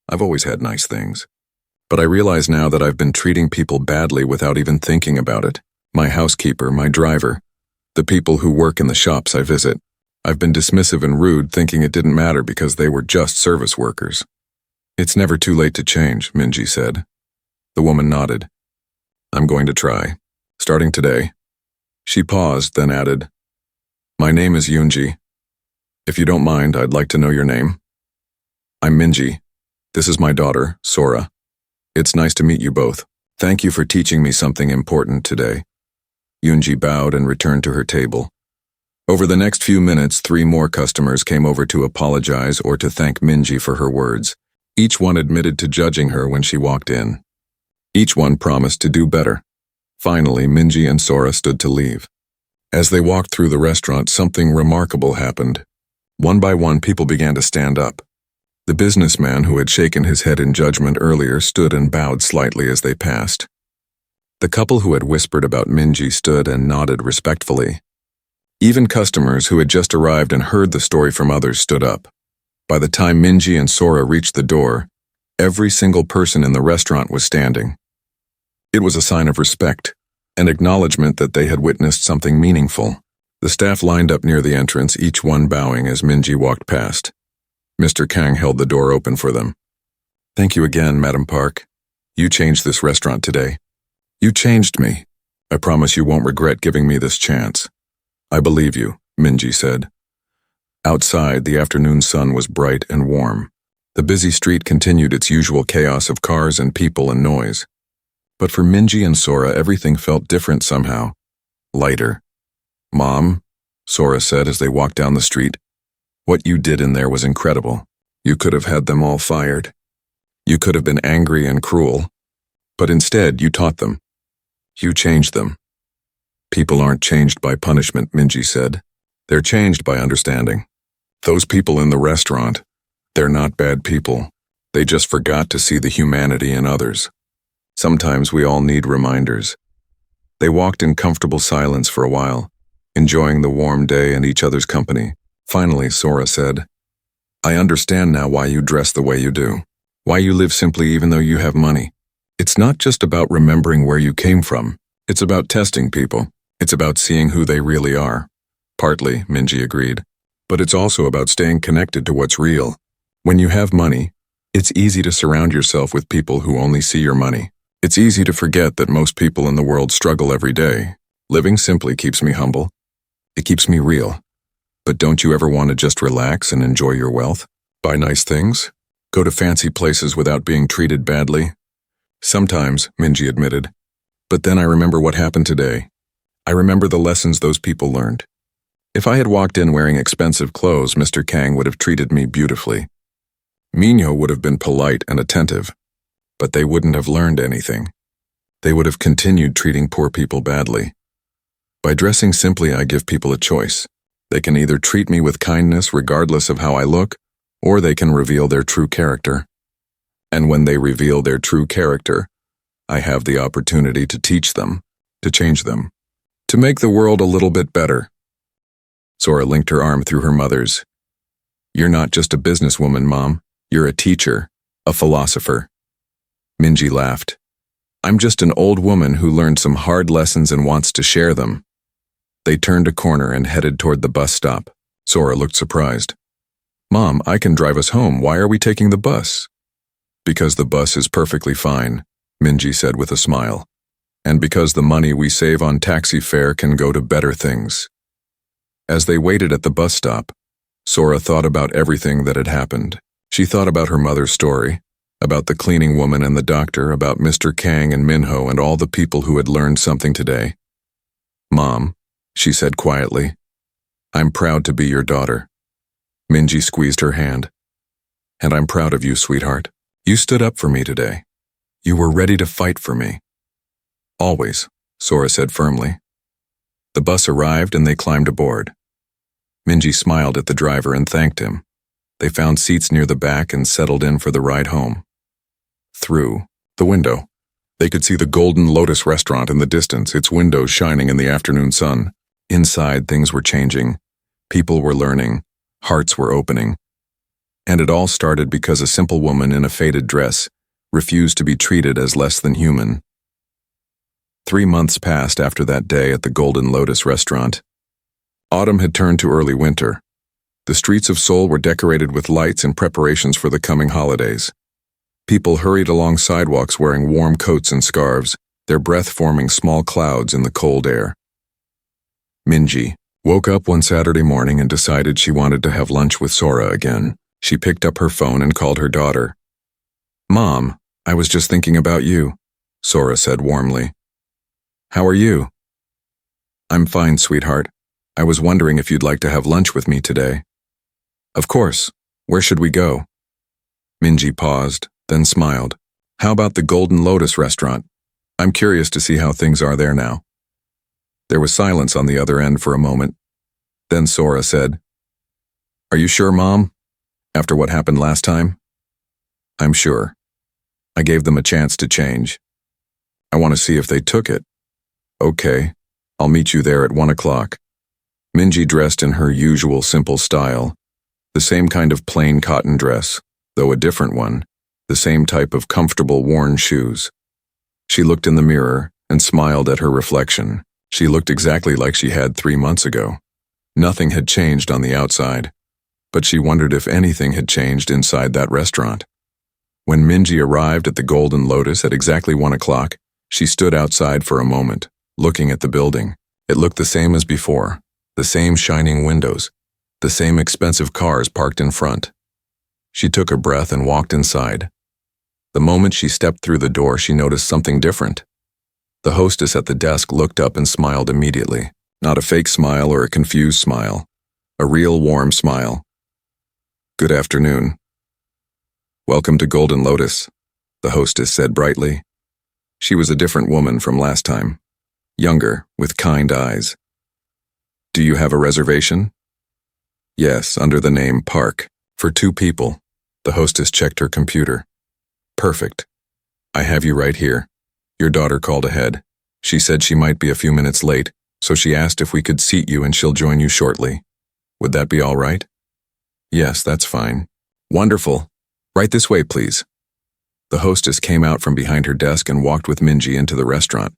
I've always had nice things. But I realize now that I've been treating people badly without even thinking about it. My housekeeper, my driver, the people who work in the shops I visit. I've been dismissive and rude, thinking it didn't matter because they were just service workers. It's never too late to change, Minji said. The woman nodded. I'm going to try. Starting today. She paused, then added, My name is Yoonji. If you don't mind, I'd like to know your name. I'm Minji. This is my daughter, Sora. It's nice to meet you both. Thank you for teaching me something important today. Yoonji bowed and returned to her table. Over the next few minutes, 3 more customers came over to apologize or to thank Minji for her words. Each one admitted to judging her when she walked in. Each one promised to do better. Finally, Minji and Sora stood to leave. As they walked through the restaurant, something remarkable happened. One by one, people began to stand up. The businessman who had shaken his head in judgment earlier stood and bowed slightly as they passed. The couple who had whispered about Minji stood and nodded respectfully. Even customers who had just arrived and heard the story from others stood up. By the time Minji and Sora reached the door, every single person in the restaurant was standing. It was a sign of respect, an acknowledgement that they had witnessed something meaningful. The staff lined up near the entrance, each one bowing as Minji walked past. Mr. Kang held the door open for them. "Thank you again, Madam Park. You changed this restaurant today. You changed me. I promise you won't regret giving me this chance." "I believe you," Minji said. Outside, the afternoon sun was bright and warm. The busy street continued its usual chaos of cars and people and noise. But for Minji and Sora, everything felt different somehow. Lighter. "Mom," Sora said as they walked down the street, "what you did in there was incredible. You could have had them all fired. You could have been angry and cruel. But instead, you taught them. You changed them." "People aren't changed by punishment," Minji said. "They're changed by understanding. Those people in the restaurant, they're not bad people. They just forgot to see the humanity in others. Sometimes we all need reminders." They walked in comfortable silence for a while, enjoying the warm day and each other's company. Finally, Sora said, "I understand now why you dress the way you do. Why you live simply even though you have money. It's not just about remembering where you came from. It's about testing people. It's about seeing who they really are." "Partly," Minji agreed. "But it's also about staying connected to what's real. When you have money, it's easy to surround yourself with people who only see your money. It's easy to forget that most people in the world struggle every day. Living simply keeps me humble. It keeps me real. But don't you ever want to just relax and enjoy your wealth? Buy nice things? Go to fancy places without being treated badly?" "Sometimes," Minji admitted. "But then I remember what happened today. I remember the lessons those people learned. If I had walked in wearing expensive clothes, Mr. Kang would have treated me beautifully. Minho would have been polite and attentive. But they wouldn't have learned anything. They would have continued treating poor people badly. By dressing simply, I give people a choice. They can either treat me with kindness regardless of how I look, or they can reveal their true character. And when they reveal their true character, I have the opportunity to teach them, to change them, to make the world a little bit better." Sora linked her arm through her mother's. "You're not just a businesswoman, Mom. You're a teacher, a philosopher." Minji laughed. "I'm just an old woman who learned some hard lessons and wants to share them." They turned a corner and headed toward the bus stop. Sora looked surprised. "Mom, I can drive us home. Why are we taking the bus?" "Because the bus is perfectly fine," Minji said with a smile. "And because the money we save on taxi fare can go to better things." As they waited at the bus stop, Sora thought about everything that had happened. She thought about her mother's story, about the cleaning woman and the doctor, about Mr. Kang and Minho and all the people who had learned something today. "Mom," she said quietly, "I'm proud to be your daughter." Minji squeezed her hand. "And I'm proud of you, sweetheart. You stood up for me today. You were ready to fight for me." "Always," Sora said firmly. The bus arrived and they climbed aboard. Minji smiled at the driver and thanked him. They found seats near the back and settled in for the ride home. Through the window, they could see the Golden Lotus restaurant in the distance, its windows shining in the afternoon sun. Inside, things were changing. People were learning. Hearts were opening. And it all started because a simple woman in a faded dress refused to be treated as less than human. 3 months passed after that day at the Golden Lotus restaurant. Autumn had turned to early winter. The streets of Seoul were decorated with lights and preparations for the coming holidays. People hurried along sidewalks wearing warm coats and scarves, their breath forming small clouds in the cold air. Minji woke up one Saturday morning and decided she wanted to have lunch with Sora again. She picked up her phone and called her daughter. "Mom, I was just thinking about you," Sora said warmly. "How are you?" "I'm fine, sweetheart. I was wondering if you'd like to have lunch with me today." "Of course. Where should we go?" Minji paused, then smiled. "How about the Golden Lotus restaurant? I'm curious to see how things are there now." There was silence on the other end for a moment. Then Sora said, Are you sure, Mom? After what happened last time? I'm sure. I gave them a chance to change. I want to see if they took it. Okay, I'll meet you there at 1 o'clock. Minji dressed in her usual simple style, the same kind of plain cotton dress, though a different one, the same type of comfortable worn shoes. She looked in the mirror and smiled at her reflection. She looked exactly like she had 3 months ago. Nothing had changed on the outside, but she wondered if anything had changed inside that restaurant. When Minji arrived at the Golden Lotus at exactly 1 o'clock, she stood outside for a moment, looking at the building. It looked the same as before, the same shining windows, the same expensive cars parked in front. She took a breath and walked inside. The moment she stepped through the door, she noticed something different. The hostess at the desk looked up and smiled immediately. Not a fake smile or a confused smile. A real warm smile. Good afternoon. Welcome to Golden Lotus, the hostess said brightly. She was a different woman from last time. Younger, with kind eyes. Do you have a reservation? Yes, under the name Park. For 2 people. The hostess checked her computer. Perfect. I have you right here. Your daughter called ahead. She said she might be a few minutes late, so she asked if we could seat you and she'll join you shortly. Would that be all right? Yes, that's fine. Wonderful. Right this way, please. The hostess came out from behind her desk and walked with Minji into the restaurant.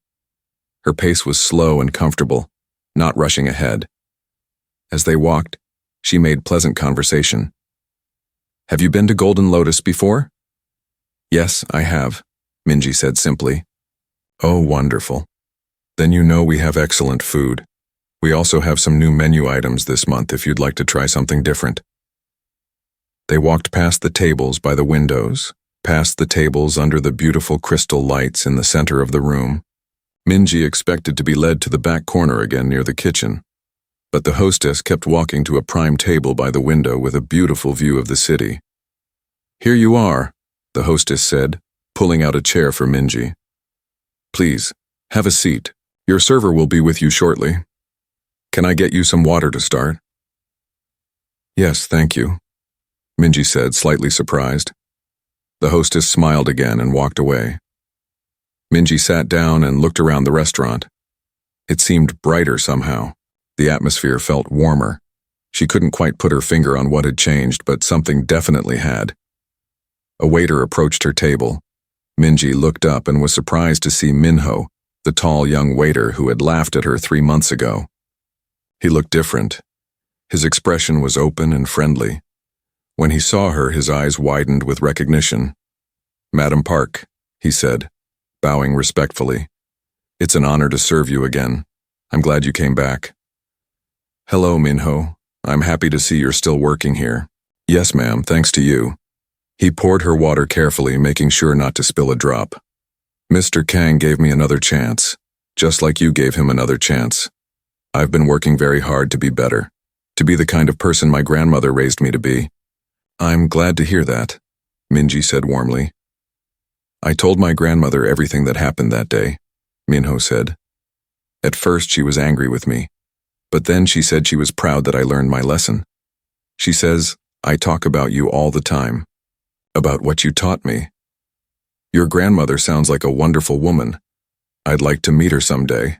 Her pace was slow and comfortable, not rushing ahead. As they walked, she made pleasant conversation. Have you been to Golden Lotus before? Yes, I have, Minji said simply. Oh, wonderful. Then you know we have excellent food. We also have some new menu items this month if you'd like to try something different. They walked past the tables by the windows, past the tables under the beautiful crystal lights in the center of the room. Minji expected to be led to the back corner again near the kitchen, but the hostess kept walking to a prime table by the window with a beautiful view of the city. Here you are, the hostess said, pulling out a chair for Minji. Please, have a seat. Your server will be with you shortly. Can I get you some water to start? Yes, thank you, Minji said, slightly surprised. The hostess smiled again and walked away. Minji sat down and looked around the restaurant. It seemed brighter somehow. The atmosphere felt warmer. She couldn't quite put her finger on what had changed, but something definitely had. A waiter approached her table. Minji looked up and was surprised to see Minho, the tall young waiter who had laughed at her 3 months ago. He looked different. His expression was open and friendly. When he saw her, his eyes widened with recognition. Madam Park, he said, bowing respectfully. It's an honor to serve you again. I'm glad you came back. Hello, Minho. I'm happy to see you're still working here. Yes, ma'am, thanks to you. He poured her water carefully, making sure not to spill a drop. Mr. Kang gave me another chance, just like you gave him another chance. I've been working very hard to be better, to be the kind of person my grandmother raised me to be. I'm glad to hear that, Minji said warmly. I told my grandmother everything that happened that day, Minho said. At first she was angry with me, but then she said she was proud that I learned my lesson. She says, I talk about you all the time, about what you taught me. Your grandmother sounds like a wonderful woman. I'd like to meet her someday.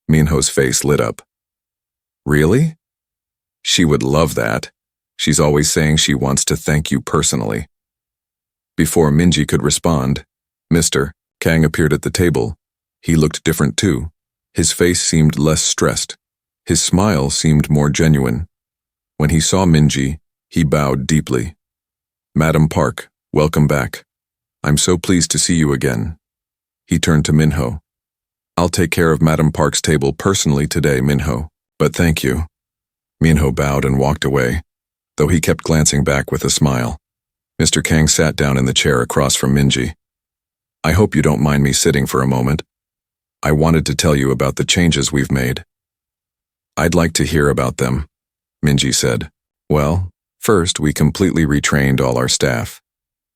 Minho's face lit up. Really? She would love that. She's always saying she wants to thank you personally. Before Minji could respond, Mr. Kang appeared at the table. He looked different too. His face seemed less stressed. His smile seemed more genuine. When he saw Minji, he bowed deeply. Madam Park, welcome back. I'm so pleased to see you again. He turned to Minho. I'll take care of Madam Park's table personally today, Minho, but thank you. Minho bowed and walked away, though he kept glancing back with a smile. Mr. Kang sat down in the chair across from Minji. I hope you don't mind me sitting for a moment. I wanted to tell you about the changes we've made. I'd like to hear about them, Minji said. Well, first we completely retrained all our staff.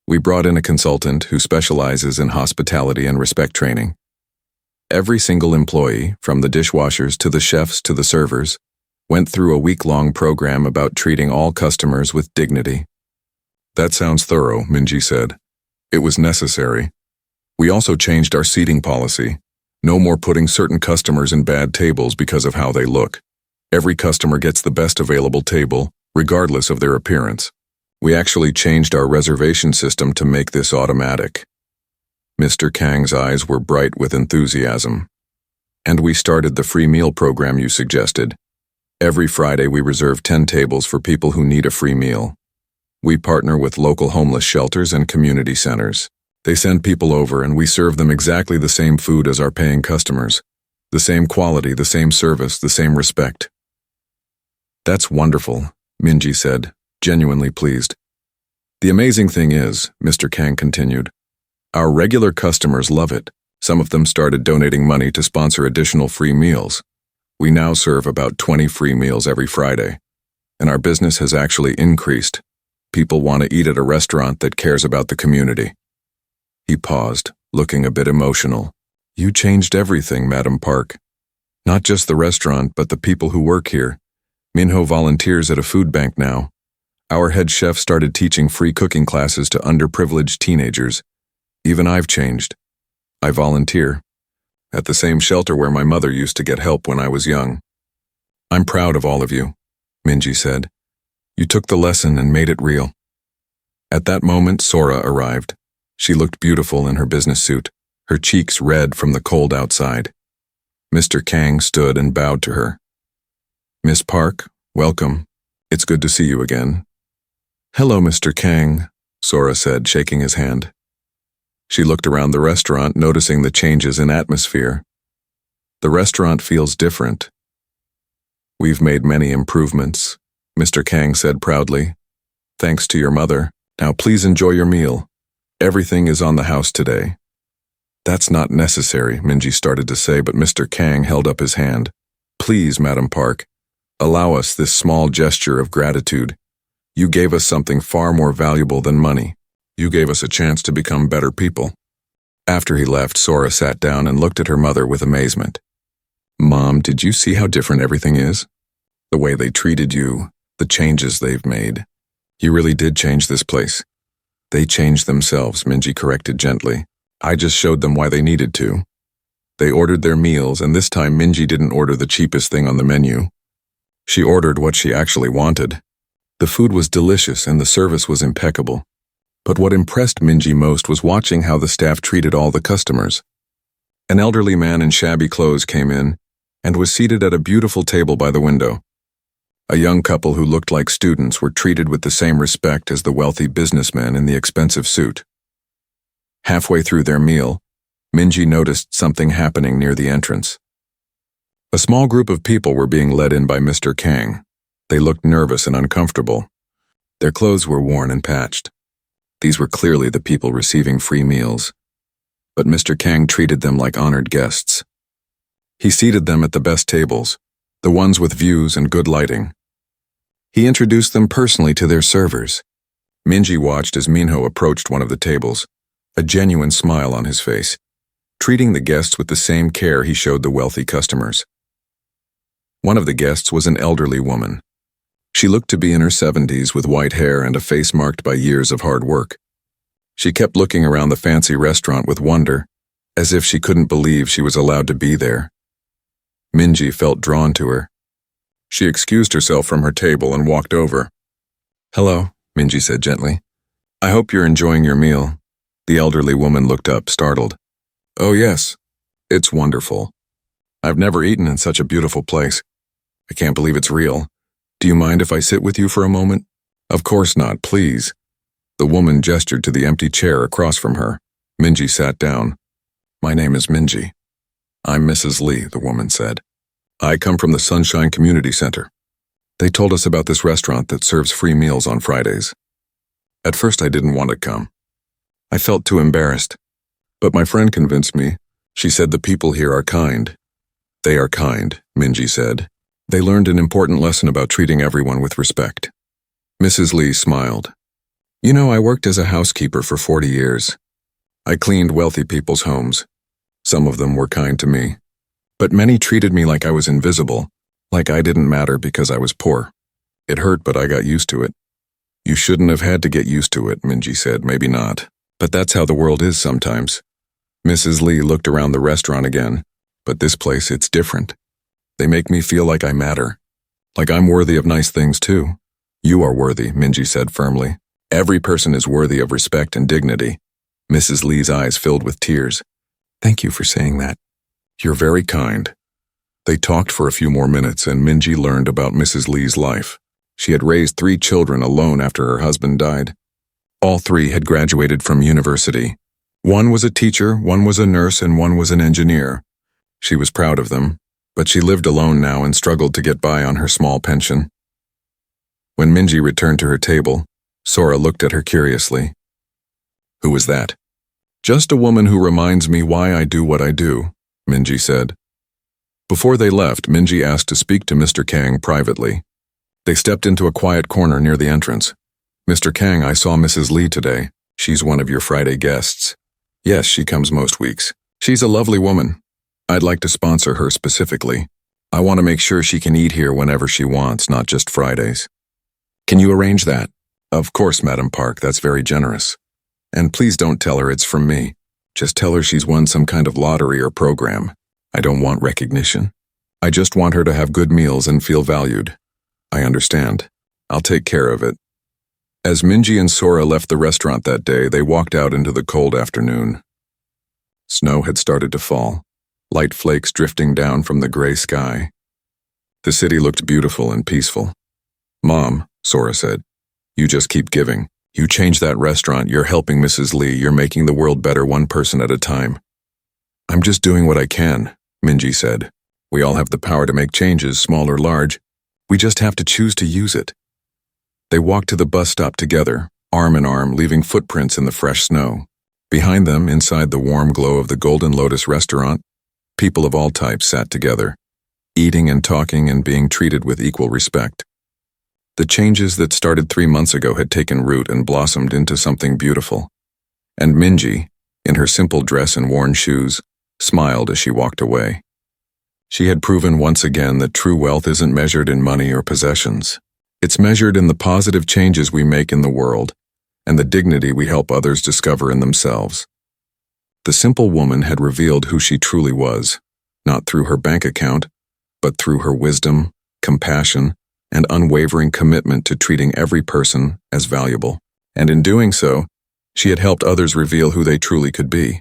We brought in a consultant who specializes in hospitality and respect training. Every single employee, from the dishwashers to the chefs to the servers, Went through a week-long program about treating all customers with dignity. That sounds thorough, Minji said. It was necessary. We also changed our seating policy. No more putting certain customers in bad tables because of how they look. Every customer gets the best available table, regardless of their appearance. We actually changed our reservation system to make this automatic. Mr. Kang's eyes were bright with enthusiasm. And we started the free meal program you suggested. Every Friday we reserve 10 tables for people who need a free meal. We partner with local homeless shelters and community centers. They send people over and we serve them exactly the same food as our paying customers. The same quality, the same service, the same respect. That's wonderful, Minji said, genuinely pleased. The amazing thing is, Mr. Kang continued, our regular customers love it. Some of them started donating money to sponsor additional free meals. We now serve about 20 free meals every Friday, and our business has actually increased. People want to eat at a restaurant that cares about the community. He paused, looking a bit emotional. You changed everything, Madam Park. Not just the restaurant, but the people who work here. Minho volunteers at a food bank now. Our head chef started teaching free cooking classes to underprivileged teenagers. Even I've changed. I volunteer at the same shelter where my mother used to get help when I was young. I'm proud of all of you, Minji said. You took the lesson and made it real. At that moment, Sora arrived. She looked beautiful in her business suit, her cheeks red from the cold outside. Mr. Kang stood and bowed to her. Miss Park, welcome. It's good to see you again. Hello, Mr. Kang, Sora said, shaking his hand. She looked around the restaurant, noticing the changes in atmosphere. The restaurant feels different. We've made many improvements, Mr. Kang said proudly. Thanks to your mother. Now please enjoy your meal. Everything is on the house today. That's not necessary, Minji started to say, but Mr. Kang held up his hand. Please, Madam Park, allow us this small gesture of gratitude. You gave us something far more valuable than money. You gave us a chance to become better people. After he left, Sora sat down and looked at her mother with amazement. Mom, did you see how different everything is? The way they treated you, the changes they've made. You really did change this place. They changed themselves, Minji corrected gently. I just showed them why they needed to. They ordered their meals, and this time Minji didn't order the cheapest thing on the menu. She ordered what she actually wanted. The food was delicious and the service was impeccable. But what impressed Minji most was watching how the staff treated all the customers. An elderly man in shabby clothes came in and was seated at a beautiful table by the window. A young couple who looked like students were treated with the same respect as the wealthy businessman in the expensive suit. Halfway through their meal, Minji noticed something happening near the entrance. A small group of people were being led in by Mr. Kang. They looked nervous and uncomfortable. Their clothes were worn and patched. These were clearly the people receiving free meals. But Mr. Kang treated them like honored guests. He seated them at the best tables, the ones with views and good lighting. He introduced them personally to their servers. Minji watched as Minho approached one of the tables, a genuine smile on his face, treating the guests with the same care he showed the wealthy customers. One of the guests was an elderly woman. She looked to be in her 70s with white hair and a face marked by years of hard work. She kept looking around the fancy restaurant with wonder, as if she couldn't believe she was allowed to be there. Minji felt drawn to her. She excused herself from her table and walked over. Hello, Minji said gently. I hope you're enjoying your meal. The elderly woman looked up, startled. Oh yes, it's wonderful. I've never eaten in such a beautiful place. I can't believe it's real. Do you mind if I sit with you for a moment? Of course not, please. The woman gestured to the empty chair across from her. Minji sat down. My name is Minji. I'm Mrs. Lee, the woman said. I come from the Sunshine Community Center. They told us about this restaurant that serves free meals on Fridays. At first I didn't want to come. I felt too embarrassed. But my friend convinced me. She said the people here are kind. They are kind, Minji said. They learned an important lesson about treating everyone with respect. Mrs. Lee smiled. You know, I worked as a housekeeper for 40 years. I cleaned wealthy people's homes. Some of them were kind to me. But many treated me like I was invisible, Like I didn't matter because I was poor. It hurt, but I got used to it. You shouldn't have had to get used to it, Minji said. Maybe not. But that's how the world is sometimes. Mrs. Lee looked around the restaurant again. But this place, it's different. They make me feel like I matter. Like I'm worthy of nice things too. You are worthy, Minji said firmly. Every person is worthy of respect and dignity. Mrs. Lee's eyes filled with tears. Thank you for saying that. You're very kind. They talked for a few more minutes and Minji learned about Mrs. Lee's life. She had raised 3 children alone after her husband died. All 3 had graduated from university. One was a teacher, one was a nurse, and one was an engineer. She was proud of them, but she lived alone now and struggled to get by on her small pension. When Minji returned to her table, Sora looked at her curiously. Who was that? Just a woman who reminds me why I do what I do, Minji said. Before they left, Minji asked to speak to Mr. Kang privately. They stepped into a quiet corner near the entrance. Mr. Kang, I saw Mrs. Lee today. She's one of your Friday guests. Yes, she comes most weeks. She's a lovely woman. I'd like to sponsor her specifically. I want to make sure she can eat here whenever she wants, not just Fridays. Can you arrange that? Of course, Madam Park, that's very generous. And please don't tell her it's from me. Just tell her she's won some kind of lottery or program. I don't want recognition. I just want her to have good meals and feel valued. I understand. I'll take care of it. As Minji and Sora left the restaurant that day, they walked out into the cold afternoon. Snow had started to fall, light flakes drifting down from the gray sky. The city looked beautiful and peaceful. Mom, Sora said, you just keep giving. You change that restaurant, you're helping Mrs. Lee, you're making the world better one person at a time. I'm just doing what I can, Minji said. We all have the power to make changes, small or large. We just have to choose to use it. They walked to the bus stop together, arm in arm, leaving footprints in the fresh snow. Behind them, inside the warm glow of the Golden Lotus restaurant, people of all types sat together, eating and talking and being treated with equal respect. The changes that started 3 months ago had taken root and blossomed into something beautiful. And Minji, in her simple dress and worn shoes, smiled as she walked away. She had proven once again that true wealth isn't measured in money or possessions. It's measured in the positive changes we make in the world and the dignity we help others discover in themselves. The simple woman had revealed who she truly was, not through her bank account, but through her wisdom, compassion, and unwavering commitment to treating every person as valuable. And in doing so, she had helped others reveal who they truly could be.